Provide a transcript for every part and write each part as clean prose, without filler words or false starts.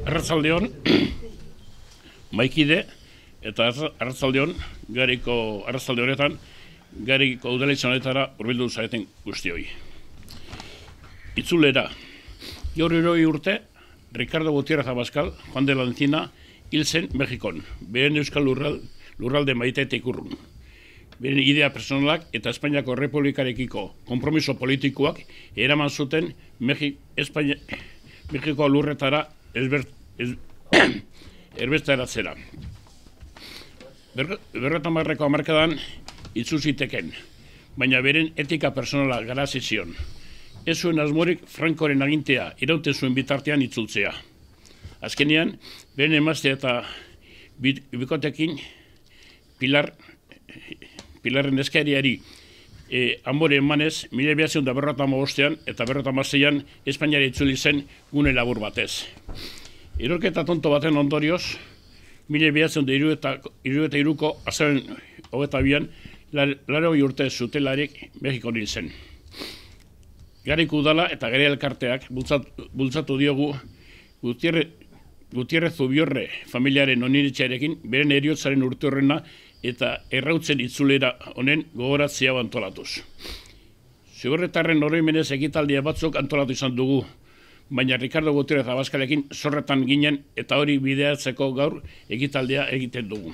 Arratsaldeon, maikide, eta arratsaldeon, arratsalde honetan, Gariko udaletxe honetara hurbildu zareten guztioi. Itzulera, gaur 60 urte, Ricardo Gutiérrez Abascal, Juan de la Encina, hil zen Mexikon, beren euskal lurralde maite eta ikurrun. Beren idea personalak eta Espainiako Republikarekiko konpromiso politikoak eraman zuten Mexiko lurretara erbesteratzera. Berrotamarreko hamarkadan itzu ziteken, baina beren etika personala garazi zion. Ez zuen asmorik Frankoren agintea irauten zuen bitartean itzultzea. Azkenean, beren emazte eta bikotekin Pilarren eskariari Amore emanez, 1955 eta 1956 Espainiara itzuli zen gune labur batez. Erorketa tonto baten ondorioz, 1963ko azaroaren 22an 80 urte zutelarik Mexikon hil zen. Gariko udala eta Gare elkarteak bultzatu diogu Gutiérrez Zubiorre familiaren oniritxarekin beren heriotzaren urte horrena eta errautzen itzulera honen gogoratzea antolatuz. Zigorretarren oroimenez ekitaldia batzuk antolatu izan dugu, baina Ricardo Gutiérrez Abascalekin zorretan ginen eta hori bideatzeko gaur ekitaldia egiten dugu.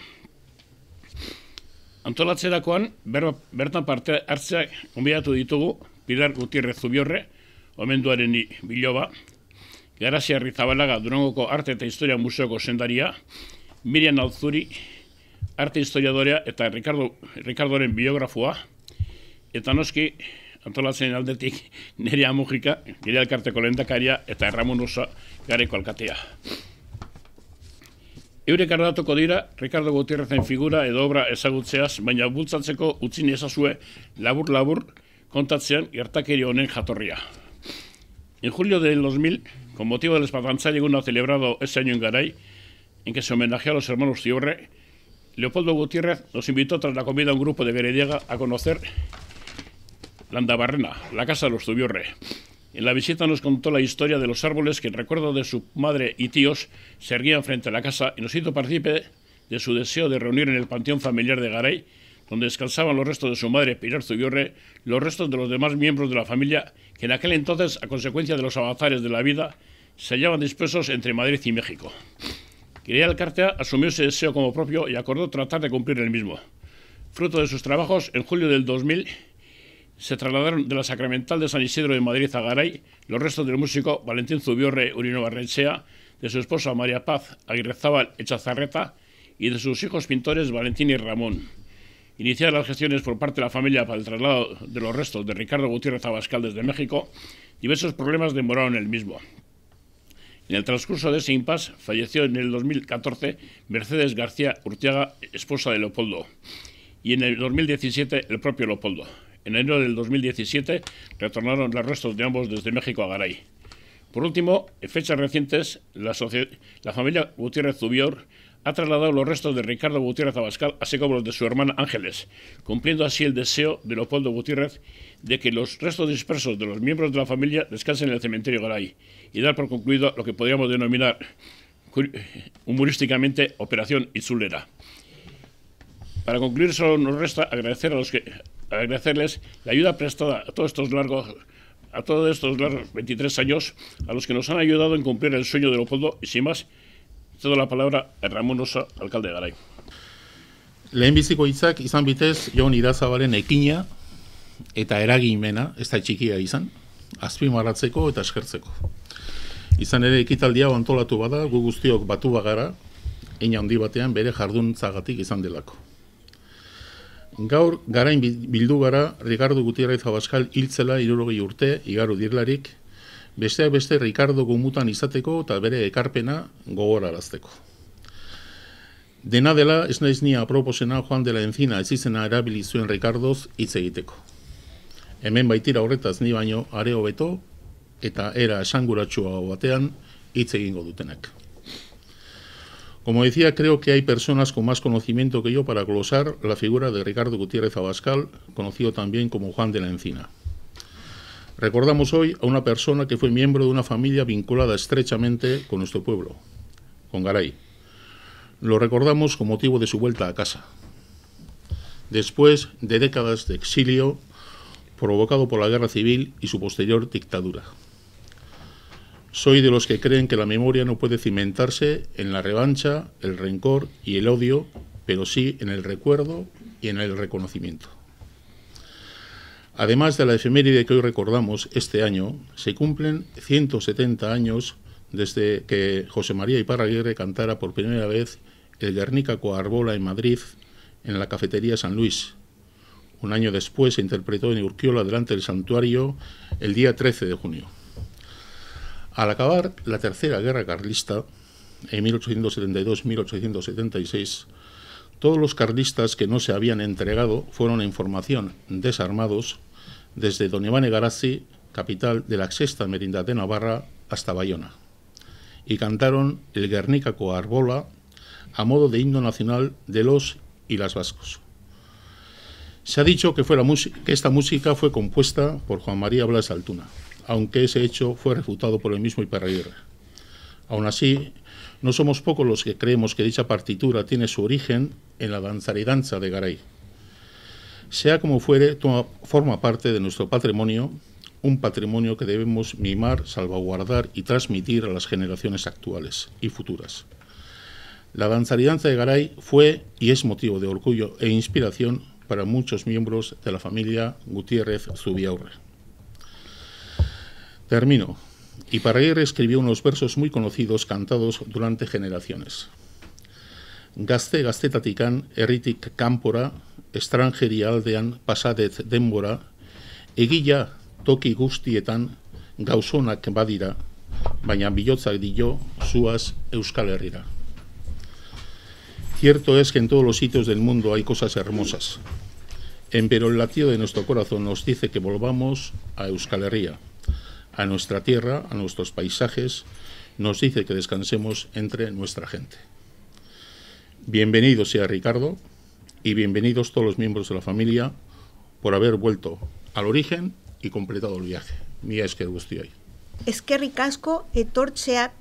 Antolatzerakoan, bertan parte hartzeak gonbidatu ditugu Pilar Gutiérrez Zubiorre, omenduaren biloba, Garazi Arrizabalaga Durangoko Arte eta Historia Museoko sendaria, Miriam Alzuri, arte historiadorea eta Ricardoren biografoa, eta noski, antolatzen aldetik, Nerea Mujika, Gire elkarteko lehendakaria eta Ramon Osa Gareko alkatea. Eurek ardatuko dira, Ricardo Gutiérrezen figura edo obra ezagutzeaz, baina bultzatzeko utzin ezazue labur-labur kontatzean gertakeri honen jatorria. En julio del 2000, con motivo del Espatantzaileguna celebrado ese año en Garay, en que se homenajea a los hermanos Zubiorre, Leopoldo Gutiérrez nos invitó tras la comida a un grupo de Gerediaga a conocer Landabarrena, la casa de los Zubiorre. En la visita nos contó la historia de los árboles que en recuerdo de su madre y tíos se erguían frente a la casa y nos hizo partícipe de su deseo de reunir en el panteón familiar de Garay, donde descansaban los restos de su madre Pilar Zubiorre, los restos de los demás miembros de la familia que en aquel entonces, a consecuencia de los avanzares de la vida, se hallaban dispersos entre Madrid y México. Gire Elkartea asumió ese deseo como propio y acordó tratar de cumplir el mismo. Fruto de sus trabajos, en julio del 2000, se trasladaron de la Sacramental de San Isidro de Madrid a Garay los restos del músico Valentín Zubiorre Urinobarrechea, de su esposa María Paz Aguirrezábal Echazarreta y de sus hijos pintores Valentín y Ramón. Iniciadas las gestiones por parte de la familia para el traslado de los restos de Ricardo Gutiérrez Abascal desde México, diversos problemas demoraron el mismo. En el transcurso de ese impasse falleció en el 2014 Mercedes García Urtiaga, esposa de Leopoldo, y en el 2017 el propio Leopoldo. En enero del 2017 retornaron los restos de ambos desde México a Garay. Por último, en fechas recientes, la familia Gutiérrez Zubior ha trasladado los restos de Ricardo Gutiérrez Abascal, así como los de su hermana Ángeles, cumpliendo así el deseo de Leopoldo Gutiérrez de que los restos dispersos de los miembros de la familia descansen en el cementerio Garay y dar por concluido lo que podríamos denominar humorísticamente Operación Itzulera. Para concluir, solo nos resta agradecerles la ayuda prestada a todos estos largos 23 años a los que nos han ayudado en cumplir el sueño de Leopoldo y sin más, cedo la palabra a Ramón Osa, alcalde de Garay. Lehenbiziko hitzak izan bitez Jon Irazabalen ekina eta eragimena ez da txikia izan, azpimarratzeko eta eskertzeko. Izan ere ekitaldia antolatu bada, gu guztiok batu bagara, hein handi batean bere jarduntzagatik izan delako. Gaur Garain bildu gara Ricardo Gutiérrez Abascal hiltzela 60 urte igaro dirlarik, besteak beste Ricardo gomutan izateko eta bere ekarpena gogorarazteko. Dena dela, ez naiz ni aproposena Juan de la Encina ez izena erabili zuen Ricardoz hitz egiteko. Hemen baitira horretaz ni baino are hobeto eta era esanguratsua batean hitz egingo dutenak. Como decía, creo que hay personas con más conocimiento que yo para glosar la figura de Ricardo Gutiérrez Abascal, conocido también como Juan de la Encina. Recordamos hoy a una persona que fue miembro de una familia vinculada estrechamente con nuestro pueblo, con Garay. Lo recordamos con motivo de su vuelta a casa, después de décadas de exilio provocado por la guerra civil y su posterior dictadura. Soy de los que creen que la memoria no puede cimentarse en la revancha, el rencor y el odio, pero sí en el recuerdo y en el reconocimiento. Además de la efeméride que hoy recordamos, este año se cumplen 170 años desde que José María Iparraguirre cantara por primera vez el Guernica Coarbola en Madrid, en la cafetería San Luis. Un año después se interpretó en Urquiola delante del santuario el día 13 de junio. Al acabar la Tercera Guerra Carlista, en 1872-1876, todos los carlistas que no se habían entregado fueron en formación desarmados desde Don Iván Egarazzi, capital de la Sexta Merindad de Navarra, hasta Bayona, y cantaron el Guernica Coarbola a modo de himno nacional de los y las vascos. Se ha dicho que esta música fue compuesta por Juan María Blas Altuna, aunque ese hecho fue refutado por el mismo Iparraguirre. Aún así, no somos pocos los que creemos que dicha partitura tiene su origen en la danzaridanza de Garay. Sea como fuere, forma parte de nuestro patrimonio, un patrimonio que debemos mimar, salvaguardar y transmitir a las generaciones actuales y futuras. La danzaridanza de Garay fue y es motivo de orgullo e inspiración para muchos miembros de la familia Gutiérrez Zubiaurre. Termino. Iparraguirre escribió unos versos muy conocidos cantados durante generaciones. Gazte gaztetatikan herritik kanpora, estrangeria aldean pasadet denbora, egila toki guztietan gauzonak badira, baina bihotzak dio zuaz Euskal Herrira. Cierto es que en todos los sitios del mundo hay cosas hermosas, pero el latido de nuestro corazón nos dice que volvamos a Euskal Herria, a nuestra tierra, a nuestros paisajes, nos dice que descansemos entre nuestra gente. Bienvenido sea Ricardo y bienvenidos todos los miembros de la familia por haber vuelto al origen y completado el viaje. Mila esker guztioi. Eskerrik asko etortzeak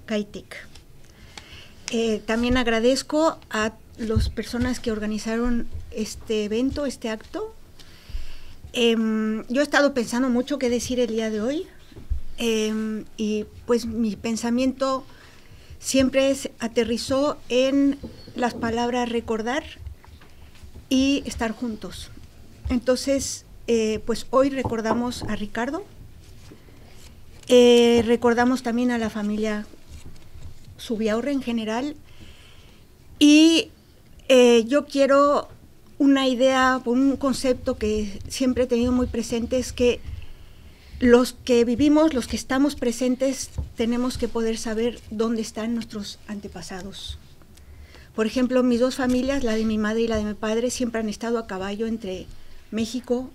gaitik. También agradezco a las personas que organizaron este evento, este acto. Yo he estado pensando mucho qué decir el día de hoy y pues mi pensamiento siempre aterrizó en las palabras recordar y estar juntos. Entonces, pues hoy recordamos a Ricardo, recordamos también a la familia Zubiaurre en general y yo quiero una idea, un concepto que siempre he tenido muy presente es que los que vivimos, los que estamos presentes, tenemos que poder saber dónde están nuestros antepasados. Por ejemplo, mis dos familias, la de mi madre y la de mi padre, siempre han estado a caballo entre México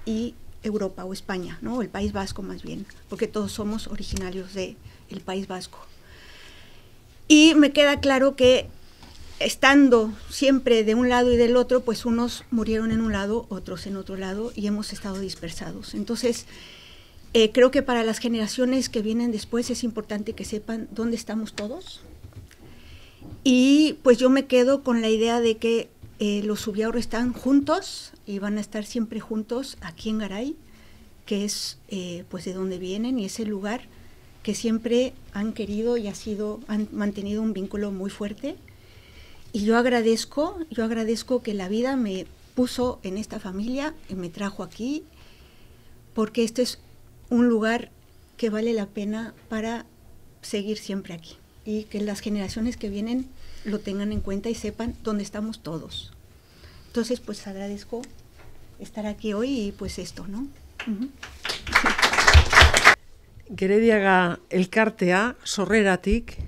y Europa o España, ¿no? El País Vasco más bien, porque todos somos originarios del País Vasco. Y me queda claro que estando siempre de un lado y del otro, pues unos murieron en un lado, otros en otro lado, y hemos estado dispersados. Entonces, creo que para las generaciones que vienen después es importante que sepan dónde estamos todos. Y pues yo me quedo con la idea de que los Zubiaurre están juntos y van a estar siempre juntos aquí en Garay, que es pues de donde vienen y es el lugar que siempre han querido y han mantenido un vínculo muy fuerte. Y yo agradezco que la vida me puso en esta familia y me trajo aquí, porque este es un lugar que vale la pena para seguir siempre aquí y que las generaciones que vienen lo tengan en cuenta y sepan dónde estamos todos. Entonces, pues agradezco estar aquí hoy y pues esto, ¿no? Gerediaga elkartea sorreratik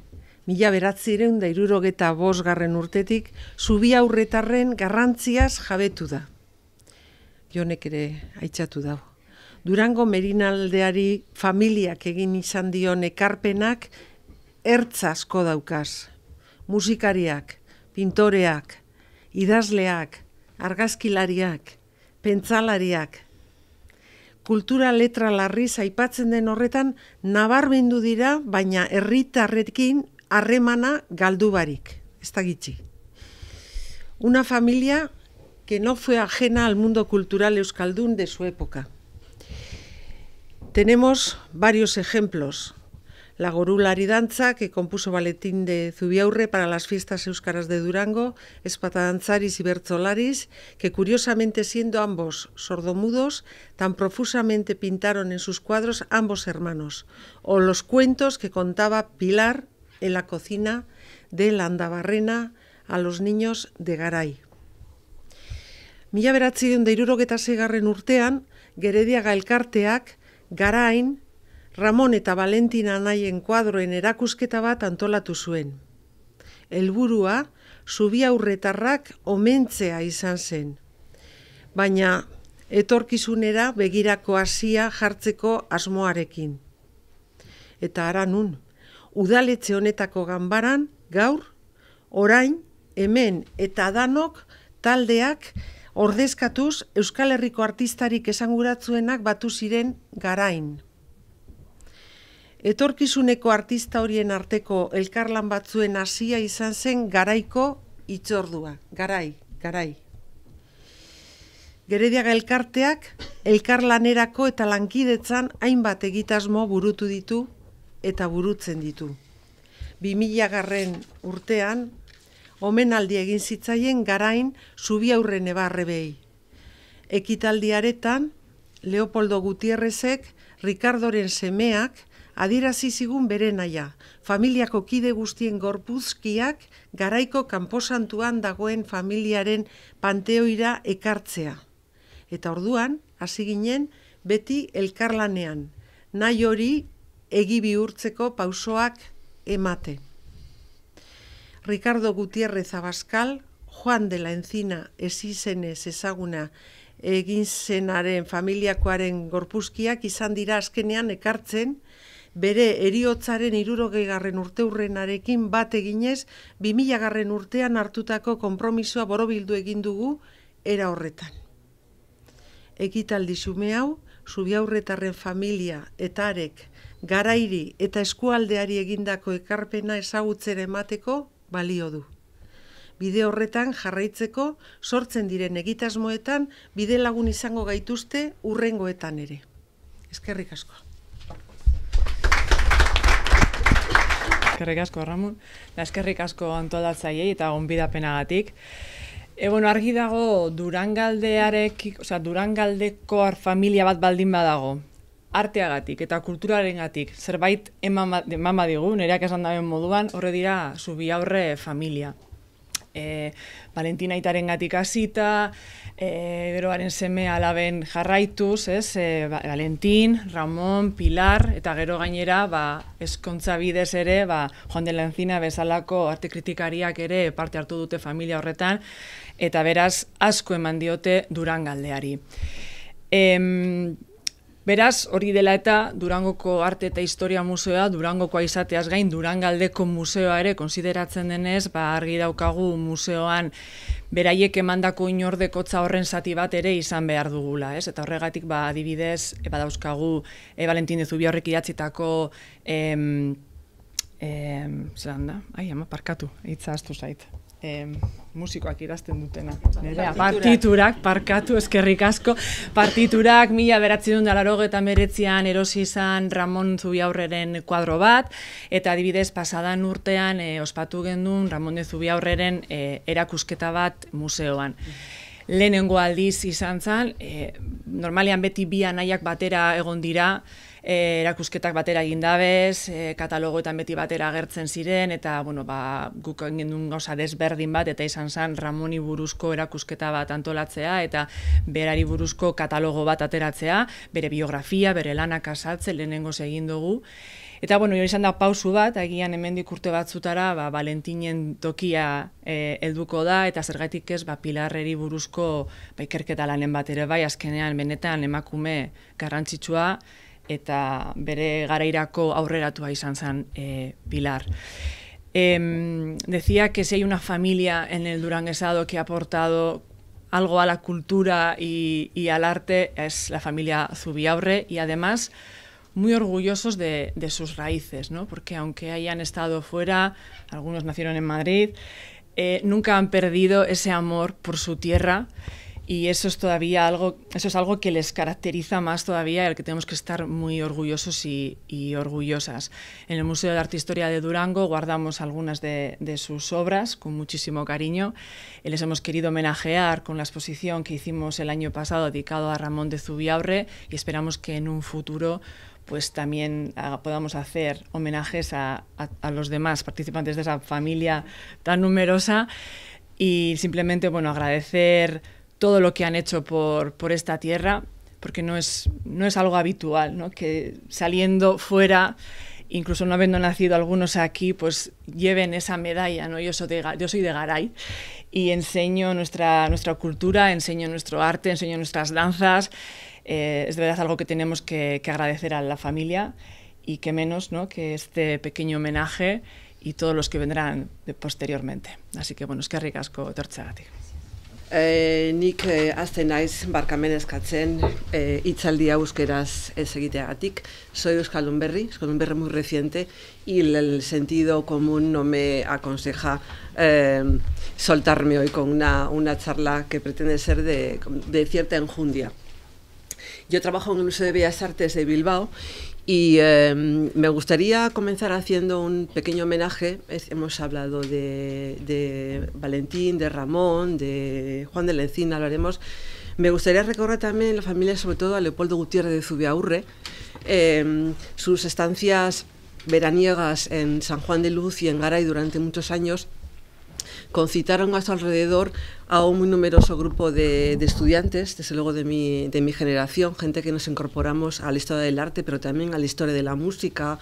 1975 urtetik Zubiaurretarren garrantziaz jabetu da. Jonek ere aitzatu dago. Durango Merinaldeari familiak egin izan dion ekarpenak ertz asko daukaz. Musikariak, pintoreak, idazleak, argazkilariak, pentsalariak. kultura letra larriz aipatzen den horretan nabarmendu dira, baina herritarrekin harremana galdu barik, ez da gitxi. Una familia que no fue ajena al mundo cultural euskaldun de su época. Tenemos varios ejemplos. La gorulari danza que compuso Valentín de Zubiaurre para las fiestas euskaras de Durango, Espatadantzaris y Bertzolaris, que curiosamente siendo ambos sordomudos, tan profusamente pintaron en sus cuadros ambos hermanos, o los cuentos que contaba Pilar en la cocina de Landabarrena a los niños de Garay. 1976 urtean, Gerediaga elkarteak Garain, Ramon eta Valentina anaien kuadroen erakusketa bat antolatu zuen. Helburua Zubiaurretarrak omentzea izan zen, baina etorkizunera begirako hasia jartzeko asmoarekin. Eta hara nun, udaletxe honetako ganbaran, gaur, orain, hemen eta danok taldeak ordezkatuz Euskal Herriko artistarik esanguratsuenak batu ziren Garain. Etorkizuneko artista horien arteko elkarlan batzuen hasia izan zen Garaiko hitzordua. Garai. Gerediaga elkarteak elkarlanerako eta lankidetzan hainbat egitasmo burutu ditu eta burutzen ditu. 2000 urtean, omenaldi egin zitzaien Garain Zubiaurre nebarrebei. Ekitaldiaretan, Leopoldo Gutierrezek, Ricardoren semeak, adierazi zigun bere naia, familiako kide guztien gorpuzkiak Garaiko kanposantuan dagoen familiaren panteoira ekartzea. Eta orduan, hasi ginen, beti elkarlanean, nahi hori egi bihurtzeko pausoak emate. Ricardo Gutiérrez Abascal, Juan de la Encina esizenez ezaguna egin zenaren familiakoaren gorpuzkiak izan dira azkenean ekartzen, bere heriotzaren 60. urteurrenarekin bat eginez 2000. urtean hartutako konpromisoa borobildu egin dugu era horretan. Ekitaldi xume hau, Zubiaurretarren familia eta arek Garairi eta eskualdeari egindako ekarpena ezagutzera emateko balio du. Bide horretan jarraitzeko sortzen diren egitasmoetan bide lagun izango gaituzte hurrengoetan ere. Eskerrik asko. Eskerrik asko, Ramon. Eskerrik asko antolatzaileei eta gonbidapenagatik. Argi dago Durangaldeko familia bat baldin badago, arteagatik eta kulturarengatik zerbait eman badigu, nereak esan daben moduan, horre dira Zubiaurre familia. Valentina aitarengatik hasita, geroaren seme alaben jarraituz, Valentin, Ramon, Pilar, eta gero gainera ezkontza bidez ere, Juan de la Encina bezalako arte kritikariak ere parte hartu dute familia horretan, eta beraz asko eman diote Durangaldeari. Beraz, hori dela eta Durangoko Arte eta Historia Museoa, Durangokoa izateaz gain, Durangaldeko museoa ere konsideratzen denez, argi daukagu museoan beraiek emandako inordekotza horren zati bat ere izan behar dugula, ez? Eta horregatik, adibidez, dauzkagu Valentín de Zubiaurrek idatzitako zelan da? Parkatu, hitza ahaztu zait. Musikoak idazten dutena. Partiturak, parkatu, eskerrik asko. Partiturak 1989an erosi izan Ramon Zubiaurreren kuadro bat, eta adibidez pasadan urtean ospatu gendun Ramon de Zubiaurreren erakusketa bat museoan. Lehenengo aldiz izan zen, normalean beti bi anaiak batera egon dira, erakusketak batera egin dabez, katalogoetan beti batera agertzen ziren, eta guk egin duen gauza desberdin bat, eta izan zen Ramoni buruzko erakusketa bat antolatzea, eta berari buruzko katalogo bat ateratzea, bere biografia, bere lanak azaltzen, lehenengoz egin dugu. Eta, izan da pausu bat, agian hemendik urte batzutara, Valentinen tokia helduko da, eta zergatik ez, Pilarreri buruzko ikerketa lanen bat ere bai, azkenean benetan emakume garrantzitsua, eta bere garairako aurreratua izan zen Pilar. Decía que si hay una familia en el duranguesado que ha aportado algo a la cultura y al arte es la familia Zubiaurre, y además muy orgullosos de sus raíces, ¿no? Porque aunque hayan estado fuera, algunos nacieron en Madrid, nunca han perdido ese amor por su tierra, y eso es algo que les caracteriza más todavía, el que tenemos que estar muy orgullosos y orgullosas. En el Museo de Arte e Historia de Durango guardamos algunas de sus obras con muchísimo cariño. Les hemos querido homenajear con la exposición que hicimos el año pasado dedicado a Ramón de Zubiaurre, y esperamos que en un futuro pues también podamos hacer homenajes a los demás participantes de esa familia tan numerosa, y simplemente, bueno, agradecer todo lo que han hecho por esta tierra, porque no es algo habitual, ¿no? Que saliendo fuera, incluso no habiendo nacido algunos aquí, pues lleven esa medalla, ¿no? Yo soy de Garay y enseño nuestra cultura, enseño nuestro arte, enseño nuestras danzas. Es de verdad algo que tenemos que agradecer a la familia, y que menos, ¿no?, que este pequeño homenaje y todos los que vendrán posteriormente. Así que, bueno, eskerrik asko etortzeagatik. Nik hasten naiz barkamen eskatzen hitzaldia euskeraz ez egiteagatik. Soy euskaldun berri muy reciente, y el sentido común no me aconseja soltarme hoy con una charla que pretende ser de cierta enjundia. Yo trabajo en el Museo de Bellas Artes de Bilbao, y me gustaría comenzar haciendo un pequeño homenaje. Hemos hablado de Valentín, de Ramón, de Juan de la Encina, hablaremos. Me gustaría recordar también la familia, sobre todo a Leopoldo Gutiérrez de Zubiaurre, sus estancias veraniegas en San Juan de Luz y en Garay durante muchos años concitaron a su alrededor a un muy numeroso grupo de estudiantes, desde luego de mi generación, gente que nos incorporamos a la historia del arte, pero también a la historia de la música,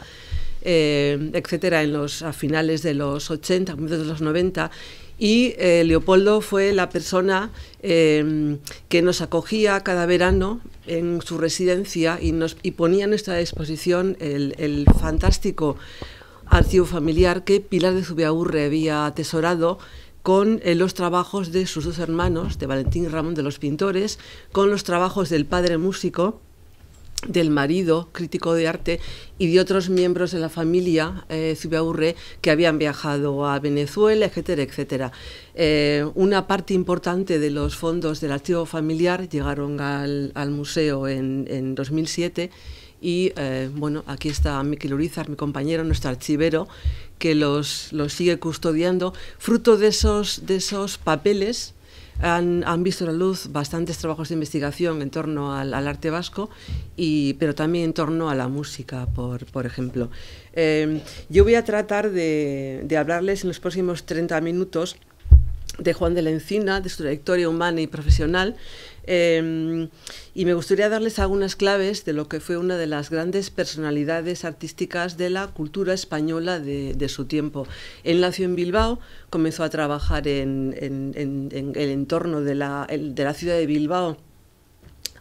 etcétera, a finales de los 80, comienzos de los 90, y Leopoldo fue la persona que nos acogía cada verano en su residencia y ponía a nuestra disposición el fantástico archivo familiar que Pilar de Zubiaurre había atesorado con los trabajos de sus dos hermanos, de Valentín y Ramón, de los pintores, con los trabajos del padre músico, del marido crítico de arte y de otros miembros de la familia Zubiaurre que habían viajado a Venezuela, etcétera, etcétera. Una parte importante de los fondos del archivo familiar llegaron al museo en 2007, y bueno, aquí está Miquel Urizar, mi compañero, nuestro archivero, que los sigue custodiando. Fruto de esos papeles han visto la luz bastantes trabajos de investigación en torno al arte vasco, pero también en torno a la música, por ejemplo. Yo voy a tratar de hablarles en los próximos 30 minutos de Juan de la Encina, de su trayectoria humana y profesional, y me gustaría darles algunas claves de lo que fue una de las grandes personalidades artísticas de la cultura española de su tiempo. Él nació en Bilbao, comenzó a trabajar en el entorno de la ciudad de Bilbao.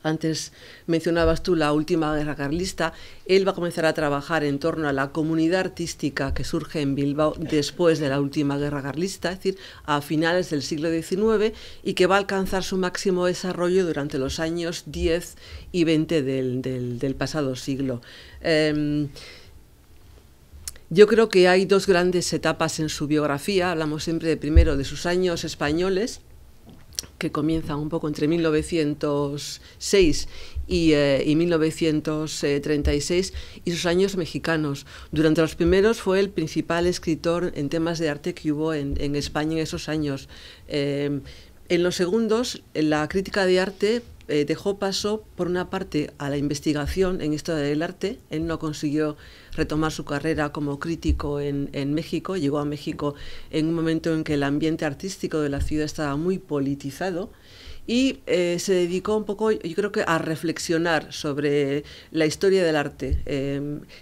Antes mencionabas tú la última guerra carlista. Él va a comenzar a trabajar en torno a la comunidad artística que surge en Bilbao después de la última guerra carlista, es decir, a finales del siglo XIX, y que va a alcanzar su máximo desarrollo durante los años 10 y 20 del pasado siglo. Yo creo que hay dos grandes etapas en su biografía. Hablamos siempre primero de sus años españoles, que comienzan un poco entre 1906 y 1936, y sus años mexicanos. Durante los primeros fue el principal escritor en temas de arte que hubo en España en esos años. En los segundos, la crítica de arte dejó paso, por una parte, a la investigación en historia del arte. Él no consiguió retomar su carrera como crítico en México. Llegó a México en un momento en que el ambiente artístico de la ciudad estaba muy politizado, y se dedicó un poco, yo creo que, a reflexionar sobre la historia del arte,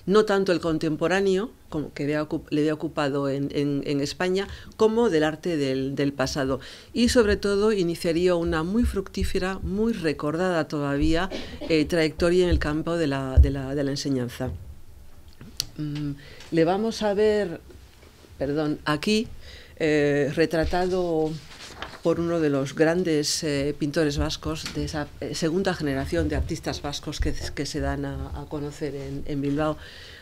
no tanto el contemporáneo, como que le había ocupado en España, como del arte del pasado. Y sobre todo iniciaría una muy fructífera, muy recordada todavía, trayectoria en el campo de la enseñanza. Le vamos a ver, aquí, retratado por uno de los grandes pintores vascos, de esa segunda generación de artistas vascos que se dan a conocer en Bilbao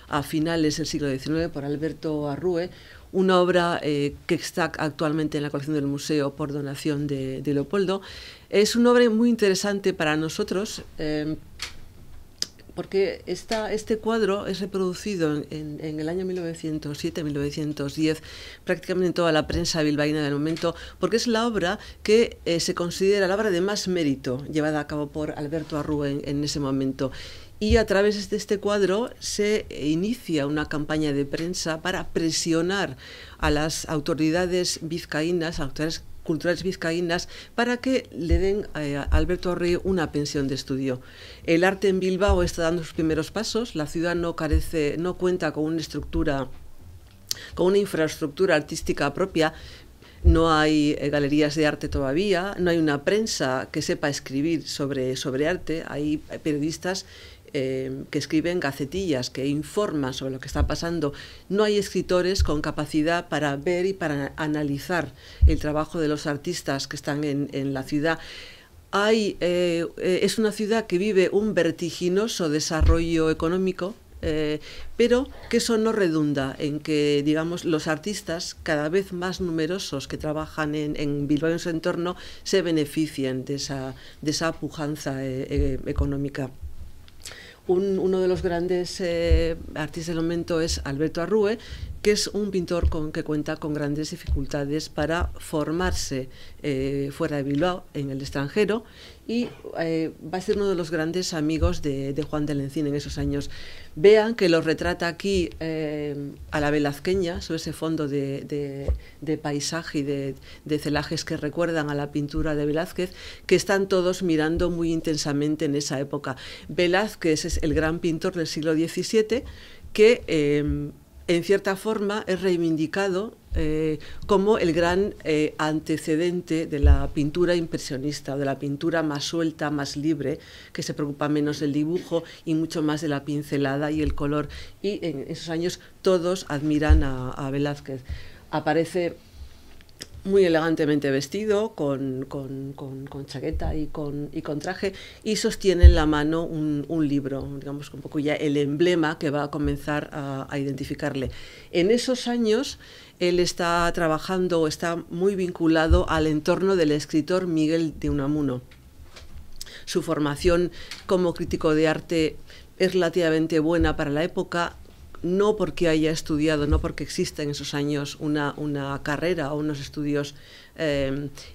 a finales del siglo XIX, por Alberto Arrue, una obra que está actualmente en la colección del museo por donación de Leopoldo. Es una obra muy interesante para nosotros, porque este cuadro es reproducido en el año 1907-1910 prácticamente en toda la prensa bilbaína del momento, porque es la obra que se considera la obra de más mérito llevada a cabo por Alberto Arrue en ese momento. Y a través de este cuadro se inicia una campaña de prensa para presionar a las autoridades vizcaínas, autoridades culturales vizcaínas, para que le den a Alberto Arrue una pensión de estudio. El arte en Bilbao está dando sus primeros pasos, la ciudad no cuenta con una infraestructura artística propia. No hay galerías de arte todavía, no hay una prensa que sepa escribir sobre arte, hay periodistas que escriben gacetillas, que informan sobre lo que está pasando. No hay escritores con capacidad para ver y para analizar el trabajo de los artistas que están en la ciudad. Es una ciudad que vive un vertiginoso desarrollo económico, pero que eso no redunda en que, digamos, los artistas cada vez más numerosos que trabajan en Bilbao y en su entorno se beneficien de esa pujanza económica. Uno de los grandes artistas del momento es Alberto Arrue, que es un pintor que cuenta con grandes dificultades para formarse fuera de Bilbao, en el extranjero, y va a ser uno de los grandes amigos de Juan de Lencina en esos años. Vean que lo retrata aquí a la velazqueña, sobre ese fondo de paisaje y de celajes que recuerdan a la pintura de Velázquez, que están todos mirando muy intensamente en esa época. Velázquez es el gran pintor del siglo XVII que en cierta forma es reivindicado como el gran antecedente de la pintura impresionista, de la pintura más suelta, más libre, que se preocupa menos del dibujo y mucho más de la pincelada y el color. Y en esos años todos admiran a Velázquez. Aparece muy elegantemente vestido, con chaqueta y con traje, y sostiene en la mano un libro, digamos un poco ya el emblema que va a comenzar a identificarle. En esos años él está trabajando, está muy vinculado al entorno del escritor Miguel de Unamuno. Su formación como crítico de arte es relativamente buena para la época, no porque haya estudiado, no porque exista en esos años una carrera o unos estudios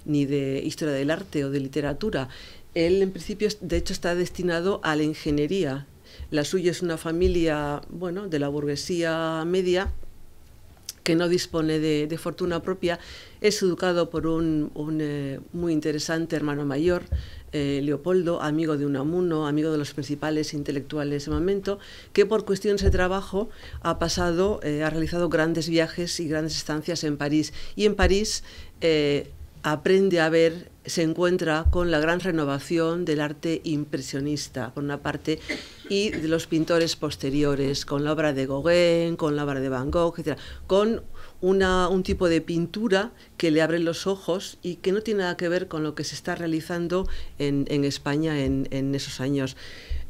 ni de historia del arte o de literatura. Él, en principio, de hecho, está destinado a la ingeniería. La suya es una familia, bueno, de la burguesía media, que no dispone de fortuna propia. Es educado por un muy interesante hermano mayor, Leopoldo, amigo de Unamuno, amigo de los principales intelectuales de ese momento, que por cuestiones de trabajo ha realizado grandes viajes y grandes estancias en París. Y en París aprende a ver, se encuentra con la gran renovación del arte impresionista, por una parte, y de los pintores posteriores, con la obra de Gauguin, con la obra de Van Gogh, etc., con un tipo de pintura que le abre los ojos y que no tiene nada que ver con lo que se está realizando en España en esos años.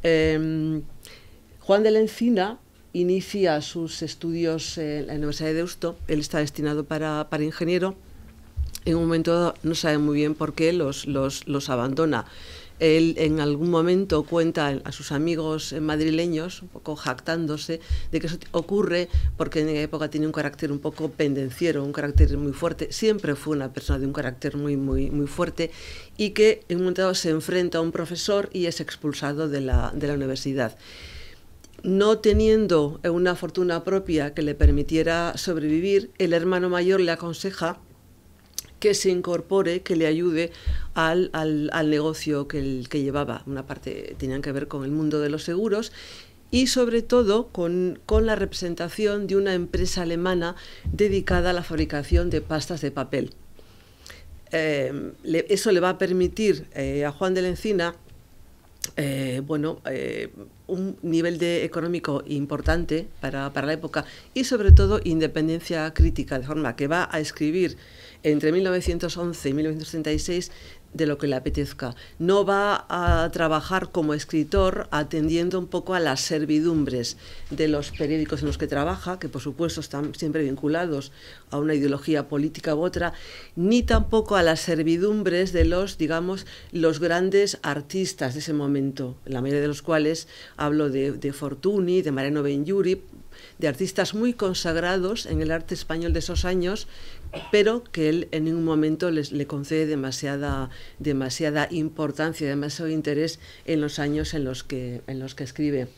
Juan de Lencina inicia sus estudios en la Universidad de Deusto. Él está destinado para ingeniero. En un momento no sabe muy bien por qué los abandona. Él en algún momento cuenta a sus amigos madrileños, un poco jactándose, de que eso ocurre porque en la época tenía un carácter un poco pendenciero, un carácter muy fuerte. Siempre fue una persona de un carácter muy fuerte, y que en un momento dado se enfrenta a un profesor y es expulsado de la universidad. No teniendo una fortuna propia que le permitiera sobrevivir, el hermano mayor le aconseja que se incorpore, que le ayude al negocio que llevaba. Una parte tenían que ver con el mundo de los seguros y sobre todo con la representación de una empresa alemana dedicada a la fabricación de pastas de papel. Eso le va a permitir a Juan de Lencina un nivel económico importante para la época y sobre todo independencia crítica, de forma que va a escribir entre 1911 y 1936 de lo que le apetezca. No va a trabajar como escritor atendiendo un poco a las servidumbres de los periódicos en los que trabaja, que por supuesto están siempre vinculados a una ideología política u otra, ni tampoco a las servidumbres de los, digamos, los grandes artistas de ese momento, la mayoría de los cuales hablo de Fortuny, de Mariano Benlliuri, de artistas muy consagrados en el arte español de esos años, pero que él en ningún momento le concede demasiada importancia, demasiado interés en los años en los que escribe.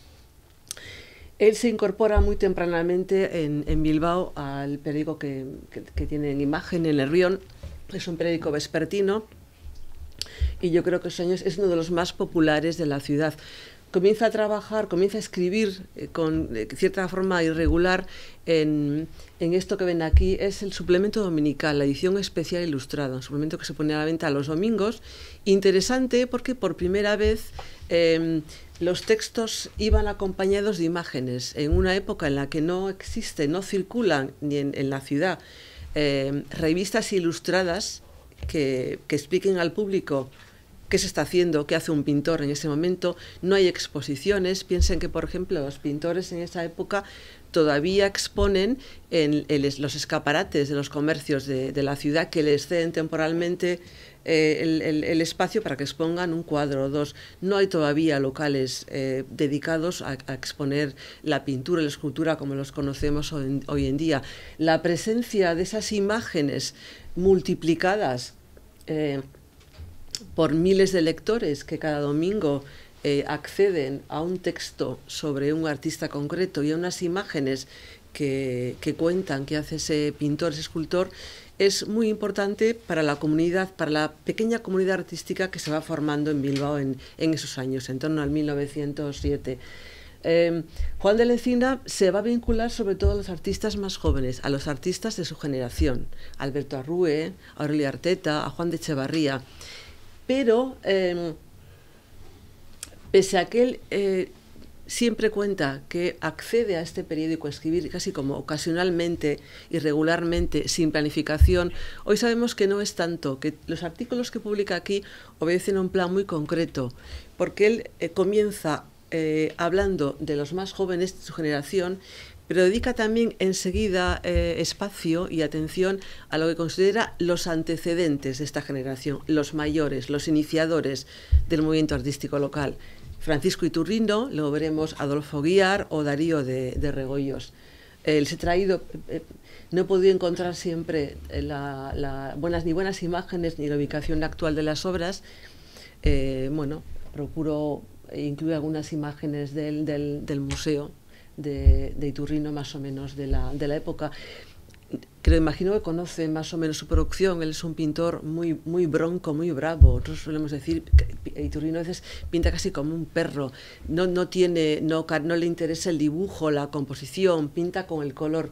Él se incorpora muy tempranamente en Bilbao al periódico que tiene en imagen, el Nervión. Es un periódico vespertino y yo creo que esos años es uno de los más populares de la ciudad. Comienza a trabajar, comienza a escribir con cierta forma irregular en esto que ven aquí, es el suplemento dominical, la edición especial ilustrada, un suplemento que se pone a la venta los domingos. Interesante porque por primera vez los textos iban acompañados de imágenes, en una época en la que no circulan ni en la ciudad revistas ilustradas que expliquen al público qué se está haciendo, qué hace un pintor en ese momento. No hay exposiciones. Piensen que, por ejemplo, los pintores en esa época todavía exponen en los escaparates de los comercios de la ciudad, que les ceden temporalmente el espacio para que expongan un cuadro o dos. No hay todavía locales dedicados a exponer la pintura y la escultura como los conocemos hoy en día. La presencia de esas imágenes multiplicadas por miles de lectores que cada domingo acceden a un texto sobre un artista concreto y a unas imágenes que cuentan qué hace ese pintor, ese escultor, es muy importante para la comunidad, para la pequeña comunidad artística que se va formando en Bilbao en esos años, en torno al 1907. Juan de la Encina se va a vincular sobre todo a los artistas más jóvenes, a los artistas de su generación, a Alberto Arrue, a Aurelio Arteta, a Juan de Echevarría. Pero, pese a que él siempre cuenta que accede a este periódico a escribir casi como ocasionalmente, irregularmente, sin planificación, hoy sabemos que no es tanto, que los artículos que publica aquí obedecen a un plan muy concreto, porque él comienza hablando de los más jóvenes de su generación, pero dedica también enseguida espacio y atención a lo que considera los antecedentes de esta generación, los mayores, los iniciadores del movimiento artístico local. Francisco Iturrindo, luego veremos Adolfo Guiar o Darío de Regoyos. Les he traído, no he podido encontrar siempre ni buenas imágenes ni la ubicación actual de las obras. Procuro incluir algunas imágenes del museo de Iturrindo, más o menos de la época. Creo, imagino que conoce más o menos su producción. Él es un pintor muy, muy bronco, muy bravo. Nosotros solemos decir que Iturrindo a veces pinta casi como un perro. No le interesa el dibujo, la composición, pinta con el color.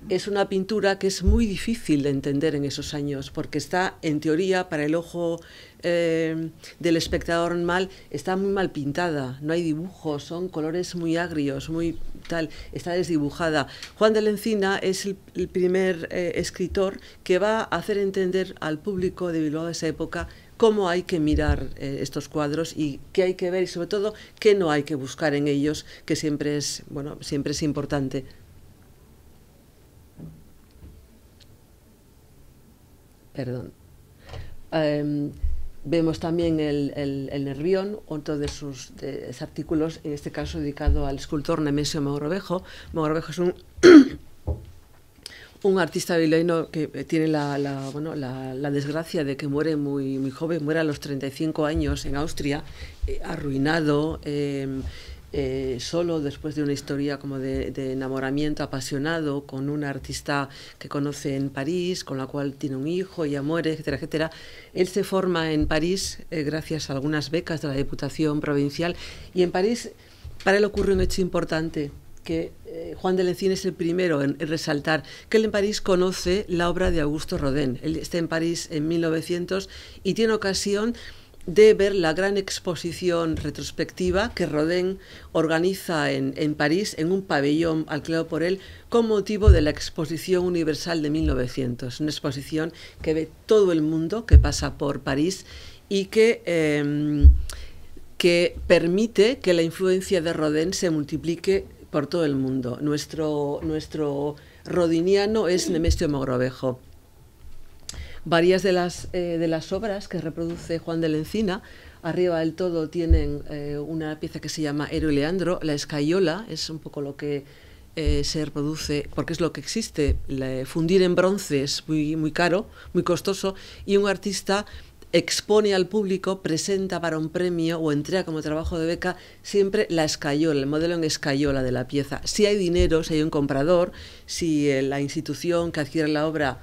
Es una pintura que es muy difícil de entender en esos años, porque está, en teoría, para el ojo del espectador normal, está muy mal pintada. No hay dibujos, son colores muy agrios, muy tal, está desdibujada. Juan de la Encina es el primer escritor que va a hacer entender al público de Bilbao de esa época cómo hay que mirar estos cuadros y qué hay que ver y, sobre todo, qué no hay que buscar en ellos, que siempre es importante. Perdón. Vemos también el Nervión, otro de sus artículos, en este caso dedicado al escultor Nemesio Mogrovejo. Mogrovejo es un artista bilbaíno que tiene la desgracia de que muere muy, muy joven, muere a los 35 años en Austria, arruinado, solo, después de una historia como de enamoramiento apasionado con una artista que conoce en París, con la cual tiene un hijo, ella muere, etcétera, etcétera. Él se forma en París gracias a algunas becas de la Diputación Provincial, y en París para él ocurre un hecho importante, que Juan de la Encina es el primero en resaltar, que él en París conoce la obra de Augusto Rodin. Él está en París en 1900 y tiene ocasión de ver la gran exposición retrospectiva que Rodin organiza en París, en un pabellón alquilado por él, con motivo de la Exposición Universal de 1900. Una exposición que ve todo el mundo, que pasa por París y que permite que la influencia de Rodin se multiplique por todo el mundo. Nuestro rodiniano es Nemesio Mogrovejo. Varias de las obras que reproduce Juan de la Encina, arriba del todo tienen una pieza que se llama Hero y Leandro. La escayola es un poco lo que se reproduce, porque es lo que existe. Fundir en bronce es muy caro, muy costoso, y un artista expone al público, presenta para un premio o entrega como trabajo de beca siempre la escayola, el modelo en escayola de la pieza. Si hay dinero, si hay un comprador, si la institución que adquiere la obra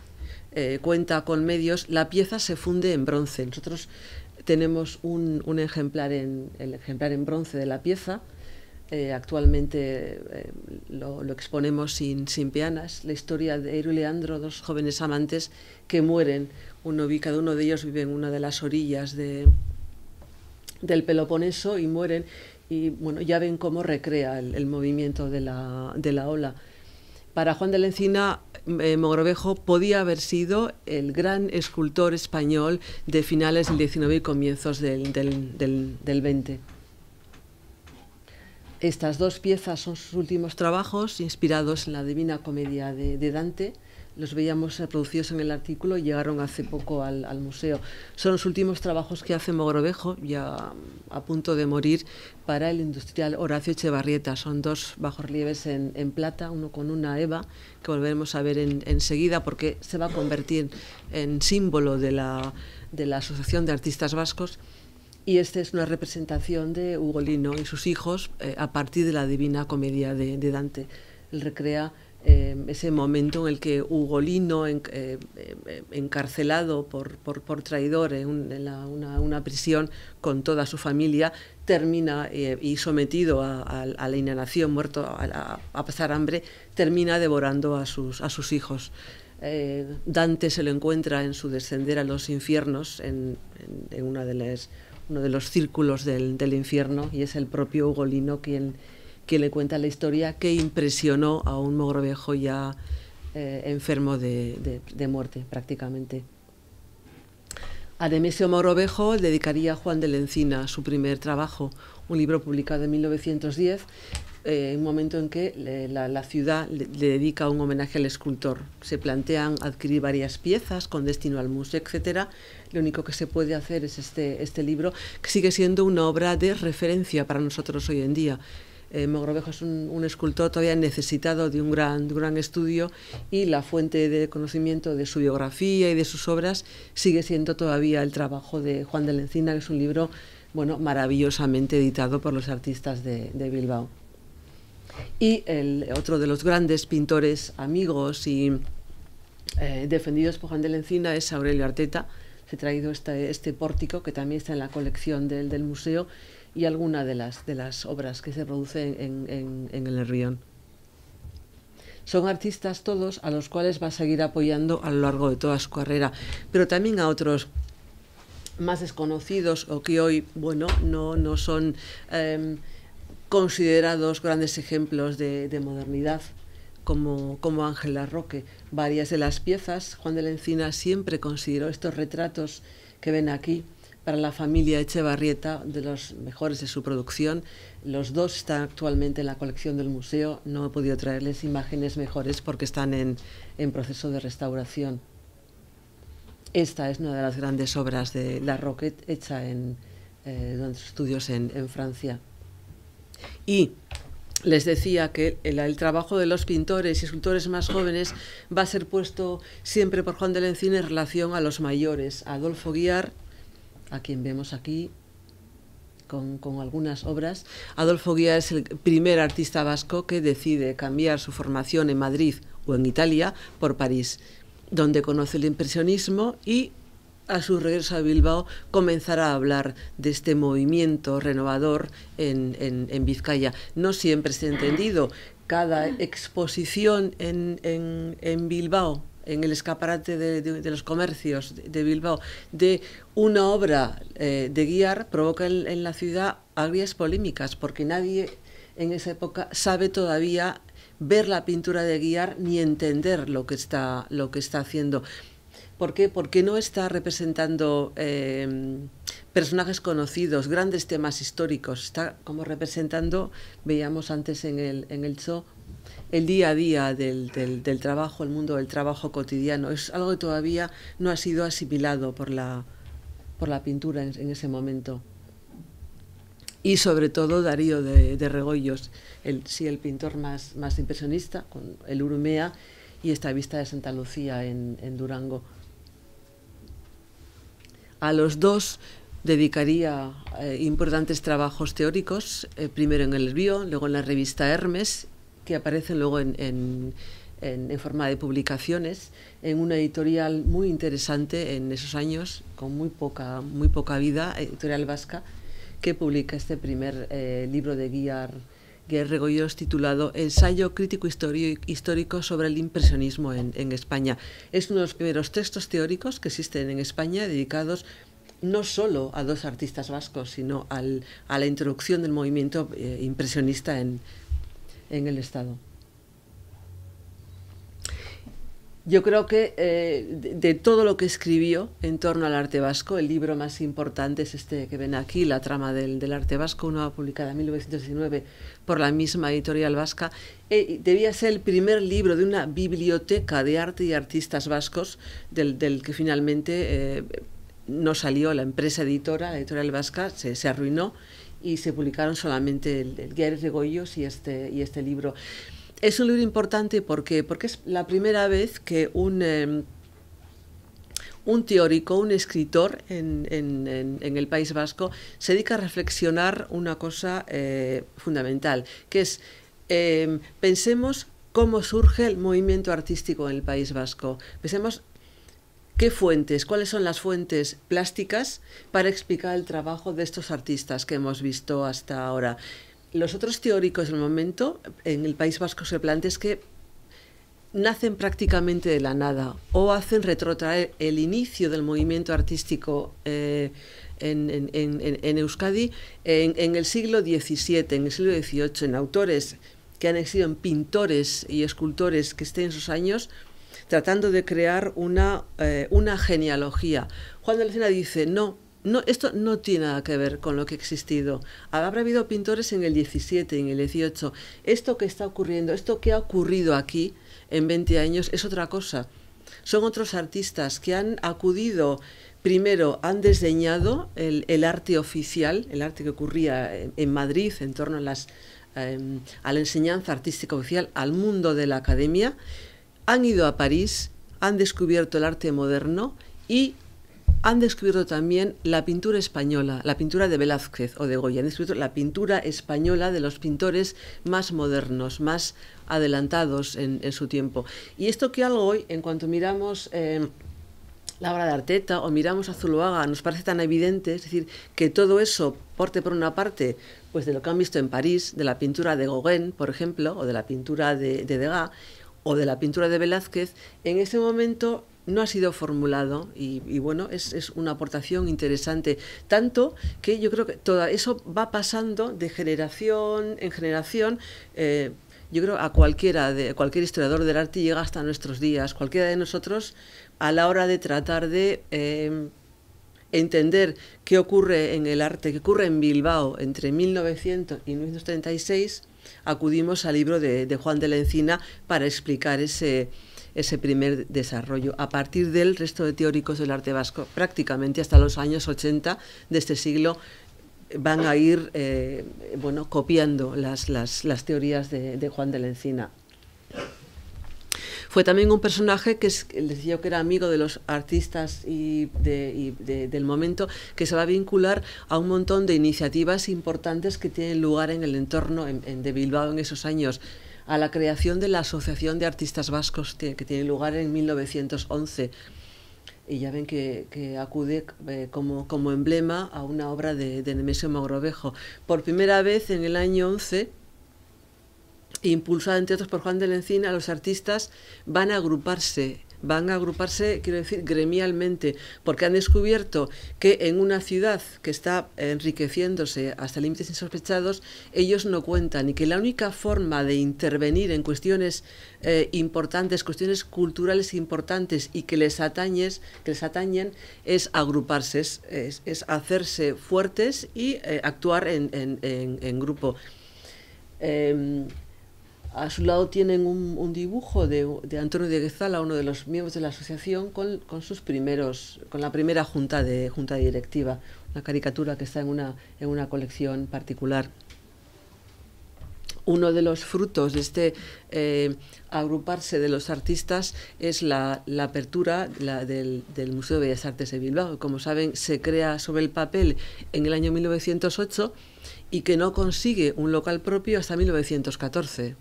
cuenta con medios, la pieza se funde en bronce. Nosotros tenemos el ejemplar en bronce de la pieza. Actualmente lo exponemos sin peanas. La historia de Hero y Leandro, dos jóvenes amantes que mueren. Cada uno de ellos vive en una de las orillas del Peloponeso y mueren. Y bueno, ya ven cómo recrea el movimiento de la ola. Para Juan de la Encina, Mogrovejo podía haber sido el gran escultor español de finales del XIX y comienzos del XX. Estas dos piezas son sus últimos trabajos, inspirados en la Divina Comedia de Dante. Los veíamos reproducidos en el artículo y llegaron hace poco al museo. Son los últimos trabajos que hace Mogrovejo, ya a punto de morir, para el industrial Horacio Echevarrieta. Son dos bajorrelieves en plata, uno con una Eva, que volveremos a ver enseguida, porque se va a convertir en símbolo de la Asociación de Artistas Vascos. Y esta es una representación de Ugolino y sus hijos a partir de la Divina Comedia de Dante. Él recrea ese momento en el que Ugolino, encarcelado por traidor en una prisión con toda su familia, termina y sometido a la inanición, muerto a pasar hambre, termina devorando a sus hijos. Dante se lo encuentra en su descender a los infiernos, en uno de los círculos del infierno, y es el propio Ugolino quien le cuenta la historia que impresionó a un Mogrovejo ya enfermo de muerte prácticamente. A Nemesio Mogrovejo dedicaría Juan de la Encina su primer trabajo, un libro publicado en 1910, un momento en que la ciudad le dedica un homenaje al escultor. Se plantean adquirir varias piezas con destino al museo, etc. Lo único que se puede hacer es este libro, que sigue siendo una obra de referencia para nosotros hoy en día. Mogrovejo es un escultor todavía necesitado de un gran estudio, y la fuente de conocimiento de su biografía y de sus obras sigue siendo todavía el trabajo de Juan de la Encina, que es un libro maravillosamente editado por los artistas de Bilbao. Y otro de los grandes pintores amigos y defendidos por Juan de la Encina es Aurelio Arteta. Se ha traído este pórtico, que también está en la colección del museo, y alguna de las obras que se producen en el Rión. Son artistas todos a los cuales va a seguir apoyando a lo largo de toda su carrera, pero también a otros más desconocidos o que hoy no son considerados grandes ejemplos de modernidad, como Ángela Roque. Varias de las piezas, Juan de la Encina siempre consideró estos retratos que ven aquí para la familia Echevarrieta de los mejores de su producción. Los dos están actualmente en la colección del museo. No he podido traerles imágenes mejores porque están en proceso de restauración. Esta es una de las grandes obras de La Roquette, hecha en estudios en Francia. Y les decía que el trabajo de los pintores y escultores más jóvenes va a ser puesto siempre por Juan de la Encina en relación a los mayores. Adolfo Guiar, a quien vemos aquí con algunas obras. Adolfo Guiar es el primer artista vasco que decide cambiar su formación en Madrid o en Italia por París, donde conoce el impresionismo, y a su regreso a Bilbao comenzará a hablar de este movimiento renovador en Vizcaya. No siempre se ha entendido. Cada exposición en Bilbao en el escaparate de los comercios de Bilbao de una obra de Guiar provoca en la ciudad agrias polémicas, porque nadie en esa época sabe todavía ver la pintura de Guiar ni entender lo que está haciendo. ¿Por qué? Porque no está representando personajes conocidos, grandes temas históricos. Está como representando, veíamos antes en el show, el día a día del trabajo, el mundo del trabajo cotidiano. Es algo que todavía no ha sido asimilado por la pintura en ese momento. Y sobre todo Darío de Regoyos, el pintor más impresionista, con el Urumea y esta vista de Santa Lucía en Durango. A los dos dedicaría importantes trabajos teóricos, primero en el Bio, luego en la revista Hermes, que aparecen luego en forma de publicaciones, en una editorial muy interesante en esos años, con muy poca vida, Editorial Vasca, que publica este primer libro de Guiar Regoyos titulado Ensayo crítico histórico sobre el impresionismo en España. Es uno de los primeros textos teóricos que existen en España dedicados no solo a dos artistas vascos, sino a la introducción del movimiento impresionista en el Estado. Yo creo que de todo lo que escribió en torno al arte vasco, el libro más importante es este que ven aquí, La trama del arte vasco, una publicada en 1919 por la misma Editorial Vasca. Debía ser el primer libro de una biblioteca de arte y artistas vascos, del que finalmente no salió la empresa editora, la Editorial Vasca, se arruinó y se publicaron solamente el Guiar Regoyos y este libro. Es un libro importante porque es la primera vez que un teórico, un escritor en el País Vasco se dedica a reflexionar una cosa fundamental, que es pensemos cómo surge el movimiento artístico en el País Vasco. Pensemos qué fuentes, cuáles son las fuentes plásticas para explicar el trabajo de estos artistas que hemos visto hasta ahora. Los otros teóricos del momento en el País Vasco se plantea es que nacen prácticamente de la nada o hacen retrotraer el inicio del movimiento artístico en Euskadi en el siglo XVII, en el siglo XVIII, en autores que han sido pintores y escultores que estén en esos años tratando de crear una genealogía. Juan de la Encina dice, no, esto no tiene nada que ver con lo que ha existido. Habrá habido pintores en el 17, en el 18. Esto que está ocurriendo, esto que ha ocurrido aquí en 20 años es otra cosa. Son otros artistas que han acudido, primero han desdeñado el arte oficial, el arte que ocurría en Madrid en torno a la enseñanza artística oficial, al mundo de la academia, han ido a París, han descubierto el arte moderno y han descubierto también la pintura española, la pintura de Velázquez o de Goya. Han descubierto la pintura española de los pintores más modernos, más adelantados en su tiempo. Y esto que algo hoy, en cuanto miramos la obra de Arteta o miramos a Zuloaga, nos parece tan evidente, es decir, que todo eso porte por una parte pues de lo que han visto en París, de la pintura de Gauguin, por ejemplo, o de la pintura de Degas, o de la pintura de Velázquez, en ese momento no ha sido formulado y bueno, es una aportación interesante, tanto que yo creo que todo eso va pasando de generación en generación. Yo creo a cualquier historiador del arte llega hasta nuestros días, cualquiera de nosotros a la hora de tratar de entender qué ocurre en el arte, qué ocurre en Bilbao entre 1900 y 1936, acudimos al libro de Juan de la Encina para explicar ese primer desarrollo. A partir del resto de teóricos del arte vasco, prácticamente hasta los años 80 de este siglo, van a ir copiando las teorías de Juan de la Encina. Fue también un personaje que les decía que era amigo de los artistas del momento, que se va a vincular a un montón de iniciativas importantes que tienen lugar en el entorno de Bilbao en esos años, a la creación de la Asociación de Artistas Vascos que tiene lugar en 1911. Y ya ven que acude como emblema a una obra de Nemesio Mogrovejo. Por primera vez en el año 11, impulsada entre otros por Juan de la Encina, los artistas van a agruparse van a agruparse, quiero decir, gremialmente, porque han descubierto que en una ciudad que está enriqueciéndose hasta límites insospechados, ellos no cuentan, y que la única forma de intervenir en cuestiones importantes, cuestiones culturales importantes y que les atañen, es agruparse, es hacerse fuertes y actuar en grupo. A su lado tienen un dibujo de Antonio de Guezala, uno de los miembros de la asociación, con la primera junta directiva, una caricatura que está en una colección particular. Uno de los frutos de este agruparse de los artistas es la apertura del Museo de Bellas Artes de Bilbao. Como saben, se crea sobre el papel en el año 1908 y que no consigue un local propio hasta 1914.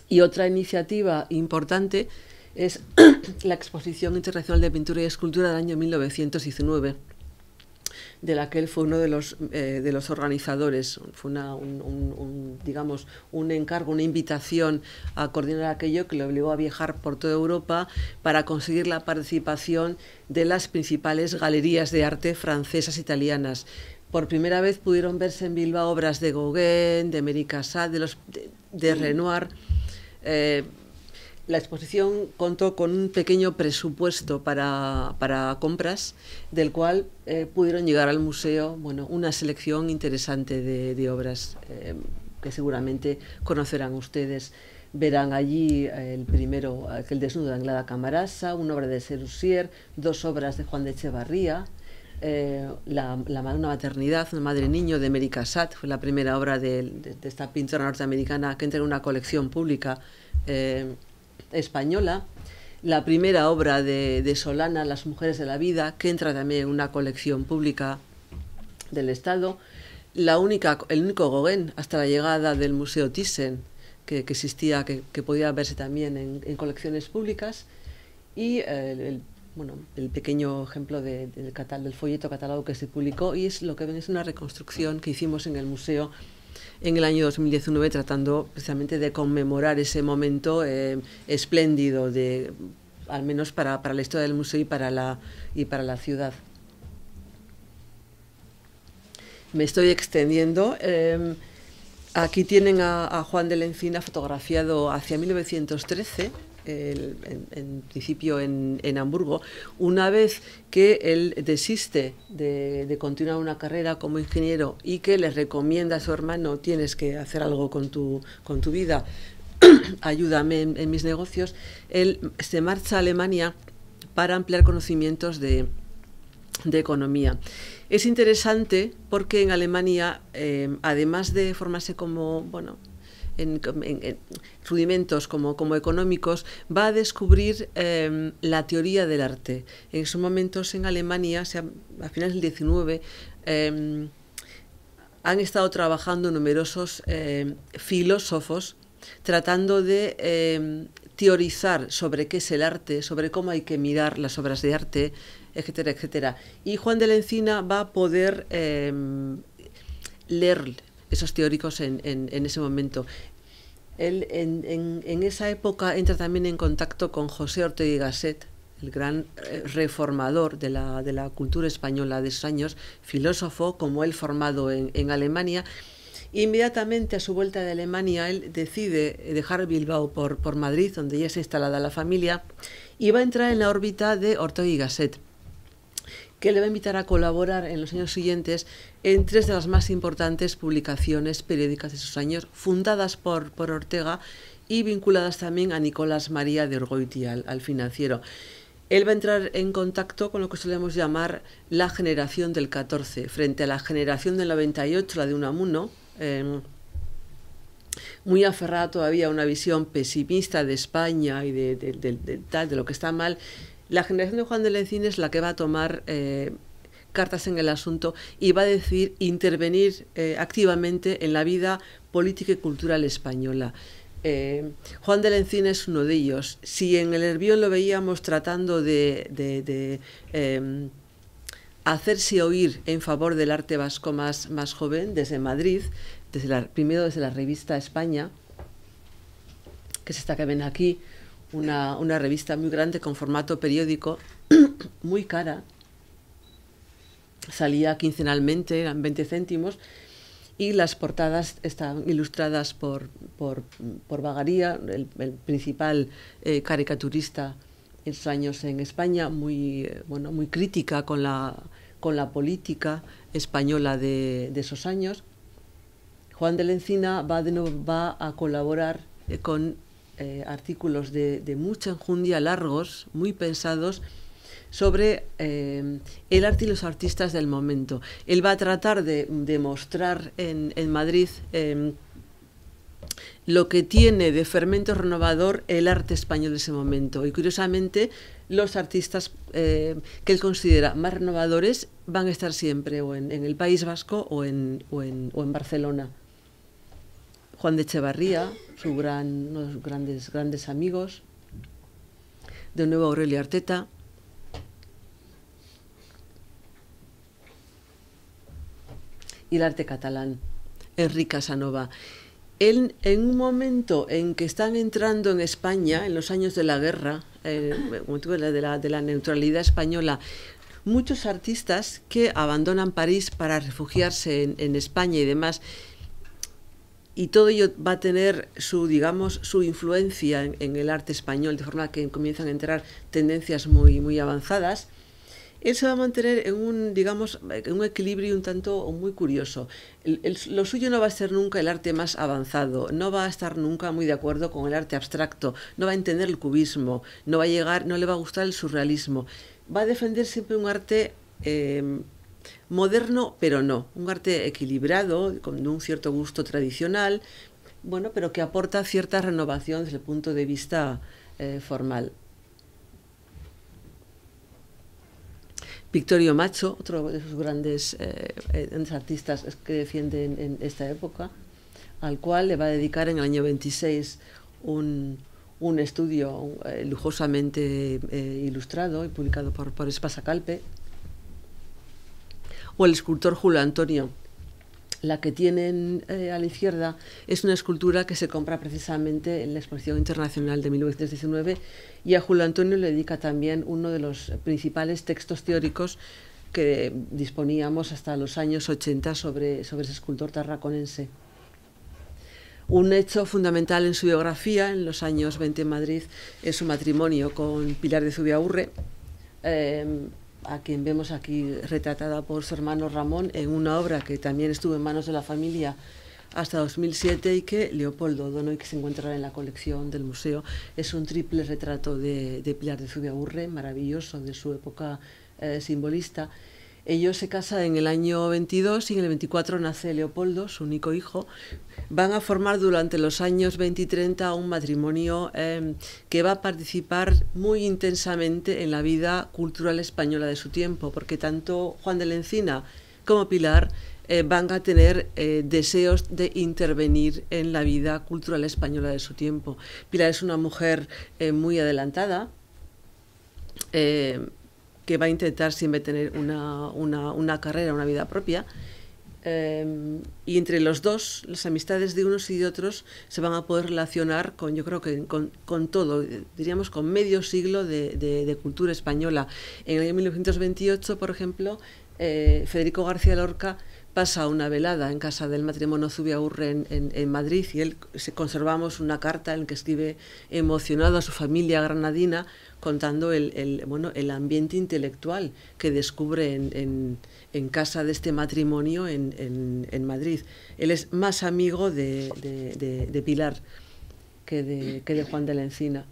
Y otra iniciativa importante es la Exposición Internacional de Pintura y Escultura del año 1919, de la que él fue uno de los organizadores. Fue digamos, un encargo, una invitación a coordinar aquello que le obligó a viajar por toda Europa para conseguir la participación de las principales galerías de arte francesas e italianas. Por primera vez pudieron verse en Bilbao obras de Gauguin, de Emery Cassatt, de Renoir. La exposición contó con un pequeño presupuesto para compras, del cual pudieron llegar al museo, bueno, una selección interesante de obras que seguramente conocerán ustedes. Verán allí el primero, el desnudo de Anglada Camarasa, una obra de Serusier, 2 obras de Juan de Echevarría, una maternidad, una madre niño de Emery Cassatt, fue la primera obra de esta pintora norteamericana que entra en una colección pública española, la primera obra de Solana, Las mujeres de la vida, que entra también en una colección pública del Estado, el único Gauguin hasta la llegada del Museo Thyssen, que existía, que podía verse también en colecciones públicas, y el pequeño ejemplo del folleto catálogo que se publicó, y es lo que ven, es una reconstrucción que hicimos en el museo en el año 2019, tratando precisamente de conmemorar ese momento espléndido, al menos para la historia del museo y para la ciudad. Me estoy extendiendo. Aquí tienen a Juan de la Encina fotografiado hacia 1913, en principio en Hamburgo, una vez que él desiste de continuar una carrera como ingeniero y que le recomienda a su hermano: tienes que hacer algo con tu vida, ayúdame en mis negocios. Él se marcha a Alemania para ampliar conocimientos de economía. Es interesante porque en Alemania, además de formarse como, en rudimentos como económicos, va a descubrir la teoría del arte. En esos momentos en Alemania, a finales del 19, han estado trabajando numerosos filósofos tratando de teorizar sobre qué es el arte, sobre cómo hay que mirar las obras de arte, etcétera, etcétera. Y Juan de la Encina va a poder leer esos teóricos en ese momento. Él en esa época entra también en contacto con José Ortega y Gasset, el gran reformador de la cultura española de esos años, filósofo como él formado en Alemania. Inmediatamente a su vuelta de Alemania, él decide dejar Bilbao por Madrid, donde ya está instalada la familia, y va a entrar en la órbita de Ortega y Gasset, que le va a invitar a colaborar en los años siguientes en 3 de las más importantes publicaciones periódicas de esos años, fundadas por Ortega y vinculadas también a Nicolás María de Orgoiti, al financiero. Él va a entrar en contacto con lo que solemos llamar la generación del 14, frente a la generación del 98, la de Unamuno, muy aferrada todavía a una visión pesimista de España y de lo que está mal. La generación de Juan de la Encina es la que va a tomar cartas en el asunto y va a decidir intervenir activamente en la vida política y cultural española. Juan de la Encina es uno de ellos. Si en el Nervión lo veíamos tratando de hacerse oír en favor del arte vasco más joven, desde Madrid, primero desde la revista España, que es esta que ven aquí, una revista muy grande con formato periódico, muy cara. Salía quincenalmente, eran 20 céntimos, y las portadas estaban ilustradas por Bagaría, el principal caricaturista en sus años en España, muy crítica con la política española de esos años. Juan de la Encina va a colaborar con artículos de mucha enjundia, largos, muy pensados, sobre el arte y los artistas del momento. Él va a tratar de mostrar en Madrid lo que tiene de fermento renovador el arte español de ese momento. Y curiosamente, los artistas que él considera más renovadores van a estar siempre o en el País Vasco o en Barcelona. Juan de Echevarría, uno de sus grandes amigos, de nuevo Aurelio Arteta, y el arte catalán, Enric Casanova. En un momento en que están entrando en España, en los años de la guerra, de la neutralidad española, muchos artistas que abandonan París para refugiarse en España y demás, y todo ello va a tener su influencia en el arte español, de forma que comienzan a entrar tendencias muy avanzadas. Él se va a mantener en un equilibrio un tanto muy curioso. Lo suyo no va a ser nunca el arte más avanzado, no va a estar nunca muy de acuerdo con el arte abstracto, no va a entender el cubismo, no le va a gustar el surrealismo. Va a defender siempre un arte moderno, pero no, un arte equilibrado, con un cierto gusto tradicional, pero que aporta cierta renovación desde el punto de vista formal. Victorio Macho, otro de sus grandes artistas que defienden en esta época, al cual le va a dedicar en el año 26 un estudio lujosamente ilustrado y publicado por Espasa Calpe. O el escultor Julio Antonio. La que tienen a la izquierda es una escultura que se compra precisamente en la Exposición Internacional de 1919, y a Julio Antonio le dedica también uno de los principales textos teóricos que disponíamos hasta los años 80 sobre ese escultor tarraconense. Un hecho fundamental en su biografía, en los años 20 en Madrid, es su matrimonio con Pilar de Zubiaurre, a quien vemos aquí retratada por su hermano Ramón en una obra que también estuvo en manos de la familia hasta 2007 y que Leopoldo donó y que se encuentra en la colección del museo. Es un triple retrato de Pilar de Zubiaurre, maravilloso, de su época simbolista. Ellos se casan en el año 22 y en el 24 nace Leopoldo, su único hijo. Van a formar durante los años 20 y 30 un matrimonio que va a participar muy intensamente en la vida cultural española de su tiempo, porque tanto Juan de la Encina como Pilar van a tener deseos de intervenir en la vida cultural española de su tiempo. Pilar es una mujer muy adelantada, que va a intentar siempre tener una carrera, una vida propia, y entre los dos, las amistades de unos y de otros se van a poder relacionar yo creo que con todo, diríamos con medio siglo de cultura española. En el año 1928, por ejemplo, Federico García Lorca pasa una velada en casa del matrimonio Zubiaurre en Madrid, y conservamos una carta en la que escribe emocionado a su familia granadina, contando el ambiente intelectual que descubre en casa de este matrimonio en Madrid. Él es más amigo de Pilar que de Juan de la Encina.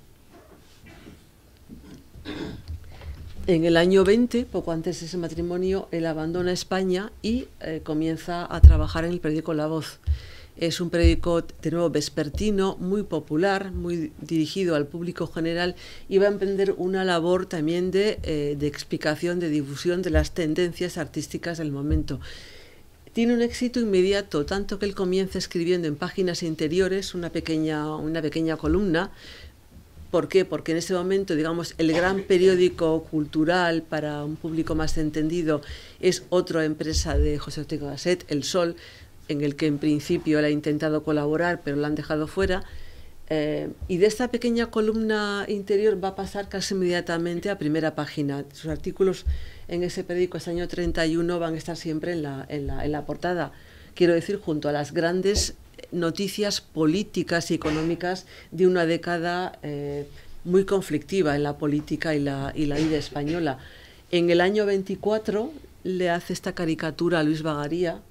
En el año 20, poco antes de ese matrimonio, él abandona España y comienza a trabajar en el periódico La Voz. Es un periódico, de nuevo, vespertino, muy popular, muy dirigido al público general, y va a emprender una labor también de explicación, de difusión de las tendencias artísticas del momento. Tiene un éxito inmediato, tanto que él comienza escribiendo en páginas interiores una pequeña columna. ¿Por qué? Porque en ese momento, digamos, el gran periódico cultural para un público más entendido es otra empresa de José Ortega y Gasset, El Sol, en el que en principio él ha intentado colaborar, pero lo han dejado fuera. Y de esta pequeña columna interior va a pasar casi inmediatamente a primera página. Sus artículos en ese periódico, este año 31, van a estar siempre en la portada. Quiero decir, junto a las grandes noticias políticas y económicas de una década muy conflictiva en la política y la vida española. En el año 24 le hace esta caricatura a Luis Bagaría,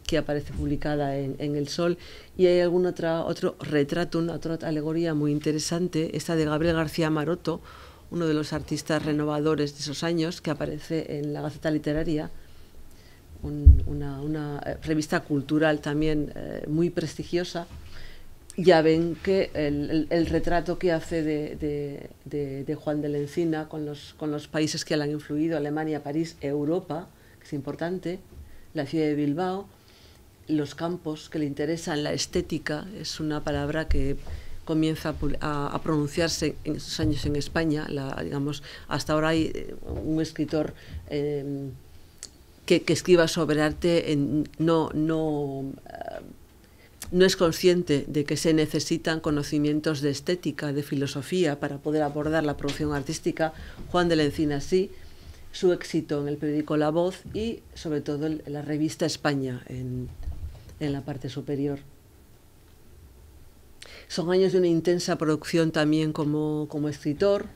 que aparece publicada en El Sol, y hay algún otro retrato, otra alegoría muy interesante, esta de Gabriel García Maroto, uno de los artistas renovadores de esos años, que aparece en la Gaceta Literaria, una revista cultural también muy prestigiosa. Ya ven que el retrato que hace de Juan de la Encina con los países que le han influido, Alemania, París, Europa, que es importante, la ciudad de Bilbao, los campos que le interesan, la estética, es una palabra que comienza a pronunciarse en esos años en España. Digamos, hasta ahora hay un escritor que escriba sobre arte, no es consciente de que se necesitan conocimientos de estética, de filosofía, para poder abordar la producción artística. Juan de la Encina sí, su éxito en el periódico La Voz y sobre todo en la revista España, en la parte superior. Son años de una intensa producción también como escritor,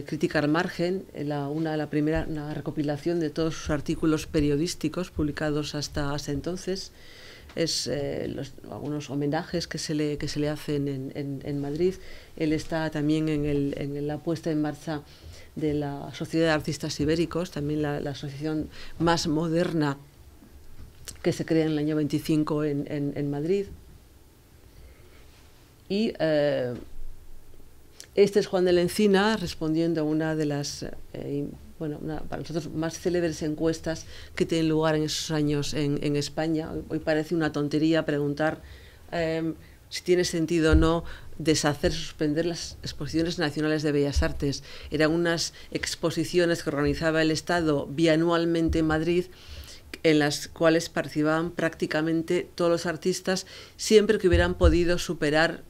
Crítica al margen, una recopilación de todos sus artículos periodísticos publicados hasta entonces. Algunos homenajes que se le hacen en Madrid. Él está también en la puesta en marcha de la Sociedad de Artistas Ibéricos, también la asociación más moderna que se crea en el año 25 en Madrid. Y este es Juan de la Encina respondiendo a una de las para nosotros más célebres encuestas que tienen lugar en esos años en España. Hoy parece una tontería preguntar si tiene sentido o no deshacer, suspender las exposiciones nacionales de Bellas Artes. Eran unas exposiciones que organizaba el Estado bianualmente en Madrid, en las cuales participaban prácticamente todos los artistas, siempre que hubieran podido superar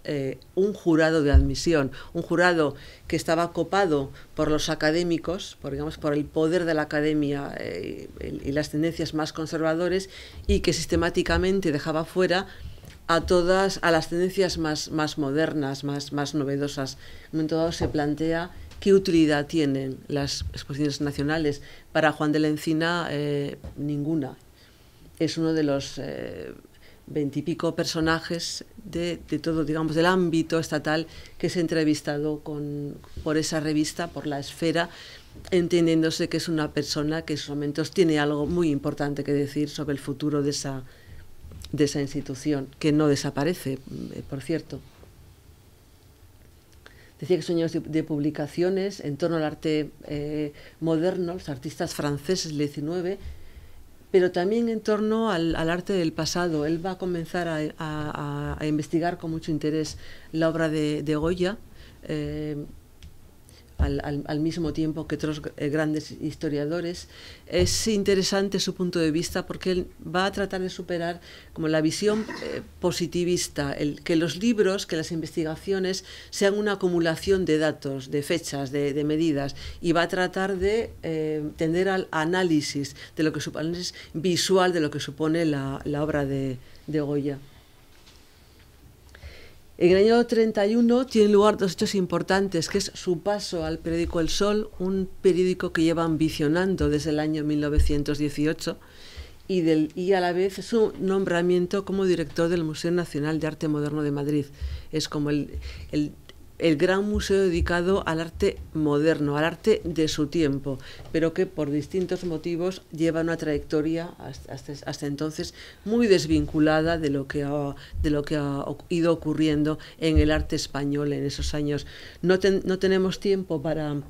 un jurado de admisión, un jurado que estaba copado por los académicos, por el poder de la academia y las tendencias más conservadores, y que sistemáticamente dejaba fuera a las tendencias más modernas, más novedosas. En un momento dado se plantea ¿qué utilidad tienen las exposiciones nacionales? Para Juan de la Encina, ninguna. Es uno de los 20 y pico personajes de todo, digamos, del ámbito estatal que es entrevistado por esa revista, por La Esfera, entendiéndose que es una persona que en esos momentos tiene algo muy importante que decir sobre el futuro de esa institución, que no desaparece, por cierto. Decía que son años de publicaciones en torno al arte moderno, los artistas franceses del XIX, pero también en torno al arte del pasado. Él va a comenzar a investigar con mucho interés la obra de Goya, al mismo tiempo que otros grandes historiadores. Es interesante su punto de vista porque él va a tratar de superar como la visión positivista, que los libros, que las investigaciones sean una acumulación de datos, de fechas, de medidas, y va a tratar de tender al análisis de lo que supone, análisis visual de lo que supone la obra de Goya. En el año 31 tienen lugar dos hechos importantes, que es su paso al periódico El Sol, un periódico que lleva ambicionando desde el año 1918, y a la vez su nombramiento como director del Museo Nacional de Arte Moderno de Madrid. Es como el gran museo dedicado al arte moderno, al arte de su tiempo, pero que por distintos motivos lleva una trayectoria hasta entonces muy desvinculada de lo que ha ido ocurriendo en el arte español en esos años. No tenemos tiempo para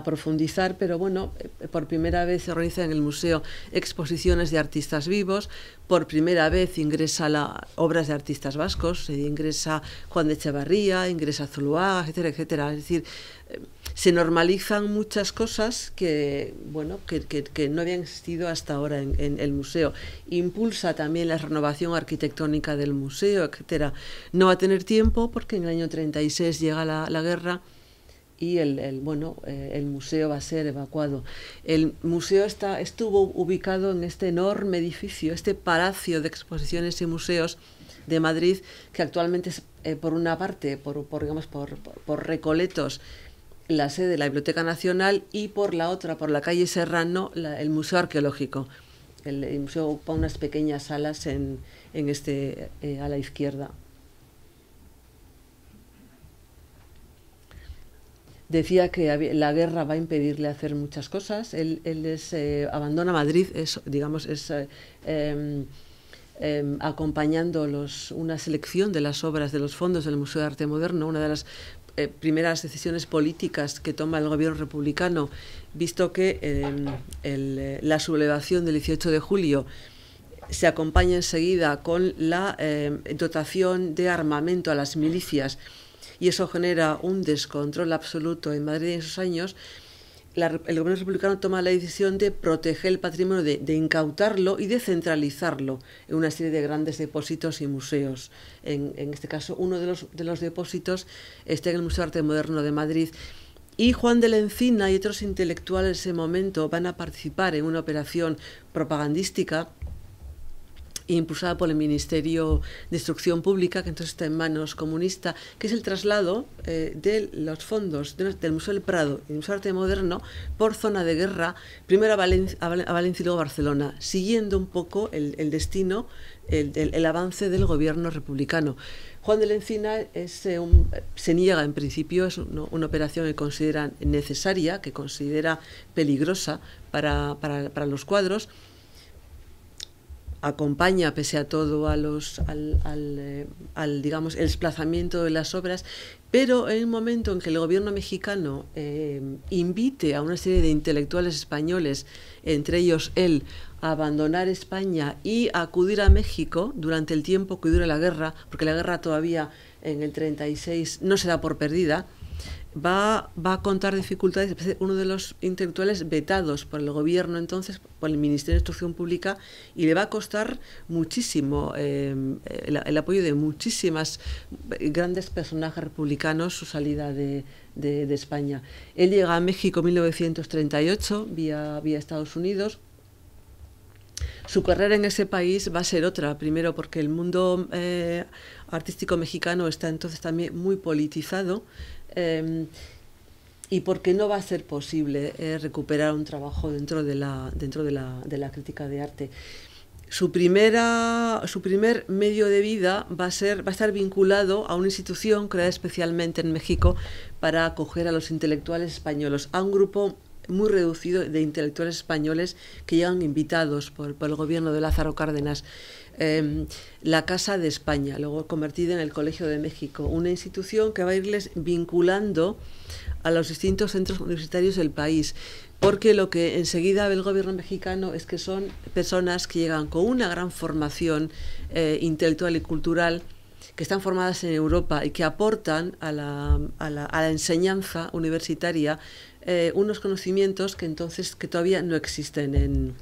profundizar, pero bueno, por primera vez se organiza en el museo exposiciones de artistas vivos, por primera vez ingresa obras de artistas vascos, ingresa Juan de Echevarría, ingresa Zuloaga, etcétera, etcétera. Es decir, se normalizan muchas cosas que, bueno, que no habían existido hasta ahora en el museo. Impulsa también la renovación arquitectónica del museo, etcétera. No va a tener tiempo porque en el año 36 llega la guerra y el museo va a ser evacuado. El museo estuvo ubicado en este enorme edificio, este Palacio de Exposiciones y Museos de Madrid, que actualmente es, por una parte, por Recoletos, la sede de la Biblioteca Nacional, y por la otra, por la calle Serrano, el Museo Arqueológico. El museo ocupa unas pequeñas salas a la izquierda. Decía que la guerra va a impedirle hacer muchas cosas. Él abandona Madrid, acompañando una selección de las obras de los fondos del Museo de Arte Moderno, una de las primeras decisiones políticas que toma el gobierno republicano, visto que la sublevación del 18 de julio se acompaña enseguida con la dotación de armamento a las milicias, y eso genera un descontrol absoluto en Madrid en esos años. El gobierno republicano toma la decisión de proteger el patrimonio, de incautarlo y de centralizarlo en una serie de grandes depósitos y museos. En este caso, uno de los depósitos está en el Museo de Arte Moderno de Madrid. Y Juan de la Encina y otros intelectuales en ese momento van a participar en una operación propagandística impulsada por el Ministerio de Instrucción Pública, que entonces está en manos comunistas, que es el traslado de los fondos del Museo del Prado y del Museo de Arte Moderno por zona de guerra, primero a Valencia y luego a Barcelona, siguiendo un poco el destino, el avance del gobierno republicano. Juan de la Encina se niega en principio, es una operación que considera necesaria, que considera peligrosa para los cuadros. Acompaña, pese a todo, digamos, el desplazamiento de las obras, pero en el momento en que el gobierno mexicano invite a una serie de intelectuales españoles, entre ellos él, a abandonar España y a acudir a México durante el tiempo que dure la guerra, porque la guerra todavía en el 36 no se da por perdida, va a contar dificultades. Uno de los intelectuales vetados por el gobierno entonces, por el Ministerio de Instrucción Pública, y le va a costar muchísimo el apoyo de muchísimas grandes personajes republicanos su salida de España. Él llega a México en 1938 vía Estados Unidos. Su carrera en ese país va a ser otra, primero porque el mundo artístico mexicano está entonces también muy politizado, y porque no va a ser posible recuperar un trabajo dentro de la crítica de arte. Su primer medio de vida va a estar vinculado a una institución creada especialmente en México para acoger a los intelectuales españoles, a un grupo muy reducido de intelectuales españoles que llegan invitados por el gobierno de Lázaro Cárdenas. La Casa de España, luego convertida en el Colegio de México, una institución que va a irles vinculando a los distintos centros universitarios del país, porque lo que enseguida ve el gobierno mexicano es que son personas que llegan con una gran formación intelectual y cultural, que están formadas en Europa y que aportan a la enseñanza universitaria unos conocimientos que todavía no existen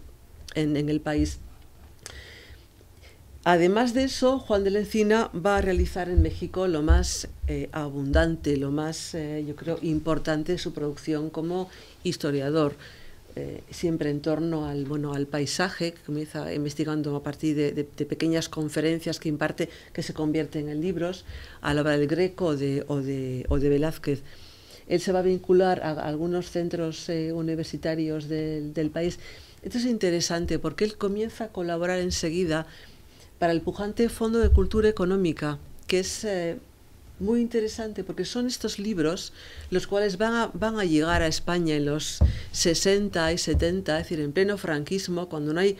en el país. Además de eso, Juan de la Encina va a realizar en México lo más abundante, lo más, yo creo, importante de su producción como historiador, siempre en torno al paisaje, que comienza investigando a partir de pequeñas conferencias que imparte, que se convierten en libros, a la obra del Greco o de Velázquez. Él se va a vincular a algunos centros universitarios del país. Esto es interesante porque él comienza a colaborar enseguida para el pujante Fondo de Cultura Económica, que es muy interesante porque son estos libros los cuales van a llegar a España en los 60 y 70, es decir, en pleno franquismo, cuando no hay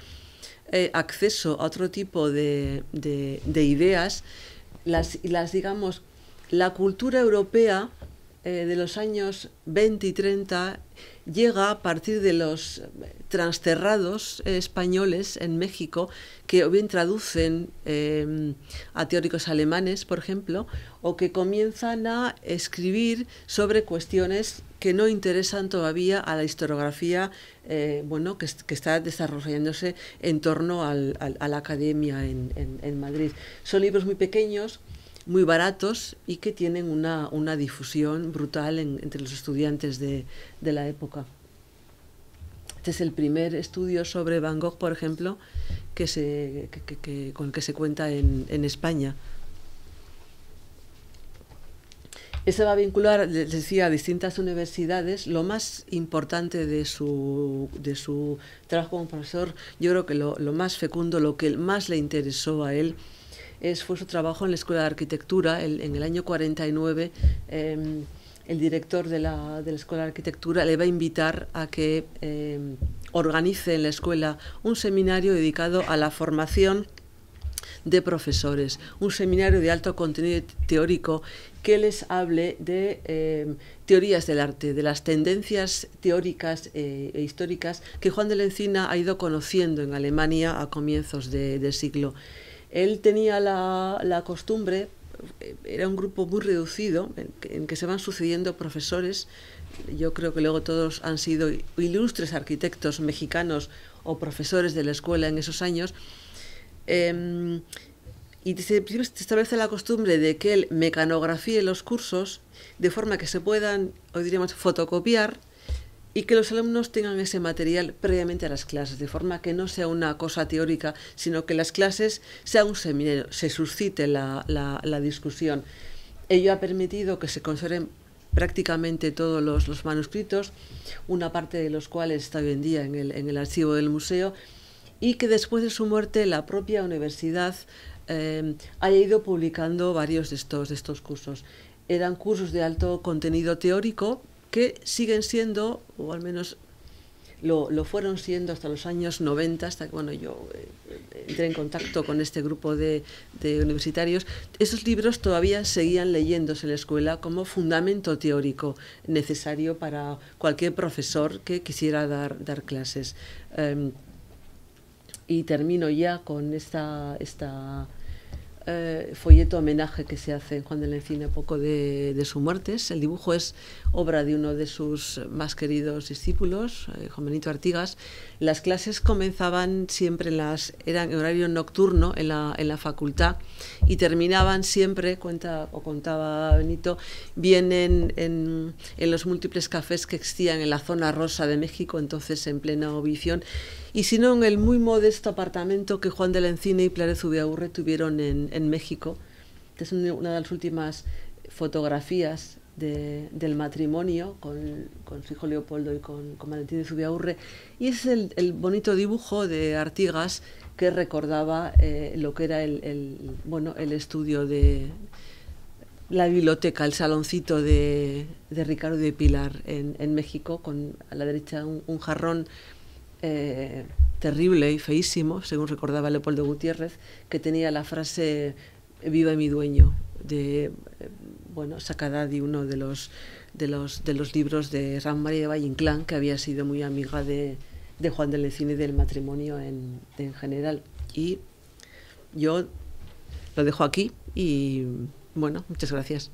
acceso a otro tipo de ideas, digamos, la cultura europea de los años 20 y 30 llega a partir de los transterrados españoles en México, que o bien traducen a teóricos alemanes, por ejemplo, o que comienzan a escribir sobre cuestiones que no interesan todavía a la historiografía que está desarrollándose en torno a la academia en Madrid. Son libros muy pequeños, muy baratos y que tienen una difusión brutal entre los estudiantes de la época. Este es el primer estudio sobre Van Gogh, por ejemplo, con el que se cuenta en España. Ese va a vincular, les decía, a distintas universidades. Lo más importante de su trabajo como profesor, yo creo que lo más fecundo, lo que más le interesó a él, fue su trabajo en la Escuela de Arquitectura. En el año 49, el director de la Escuela de Arquitectura le va a invitar a que organice en la escuela un seminario dedicado a la formación de profesores, un seminario de alto contenido teórico que les hable de teorías del arte, de las tendencias teóricas e históricas que Juan de la Encina ha ido conociendo en Alemania a comienzos de siglo. Él tenía la costumbre, era un grupo muy reducido, en que se van sucediendo profesores. Yo creo que luego todos han sido ilustres arquitectos mexicanos o profesores de la escuela en esos años. Y se establece la costumbre de que él mecanografíe los cursos de forma que se puedan, hoy diríamos, fotocopiar, y que los alumnos tengan ese material previamente a las clases, de forma que no sea una cosa teórica, sino que las clases sean un seminario, se suscite la discusión. Ello ha permitido que se conserven prácticamente todos los manuscritos, una parte de los cuales está hoy en día en el archivo del museo, y que después de su muerte la propia universidad haya ido publicando varios de estos cursos. Eran cursos de alto contenido teórico que siguen siendo, o al menos lo fueron siendo hasta los años 90, hasta que yo entré en contacto con este grupo de universitarios. Esos libros todavía seguían leyéndose en la escuela como fundamento teórico necesario para cualquier profesor que quisiera dar clases. Y termino ya con esta folleto homenaje que se hace en Juan de la Encina poco de su muerte. El dibujo es obra de uno de sus más queridos discípulos, Juan Benito Artigas. Las clases comenzaban siempre eran en horario nocturno en la facultad, y terminaban siempre, contaba Benito, bien en los múltiples cafés que existían en la zona rosa de México, entonces en plena ebullición, y si no en el muy modesto apartamento que Juan de la Encina y Pilar de Zubiaurre tuvieron en México. Esta es una de las últimas fotografías del matrimonio con su hijo Leopoldo y con Valentín de Zubiaurre, y es el bonito dibujo de Artigas que recordaba lo que era el estudio de la biblioteca, el saloncito de Ricardo y de Pilar en México, con a la derecha un jarrón terrible y feísimo, según recordaba Leopoldo Gutiérrez, que tenía la frase "Viva mi dueño", sacada de uno de los libros de Ramón María de Valle Inclán, que había sido muy amiga de Juan de la Encina y del matrimonio en general. Y yo lo dejo aquí y muchas gracias.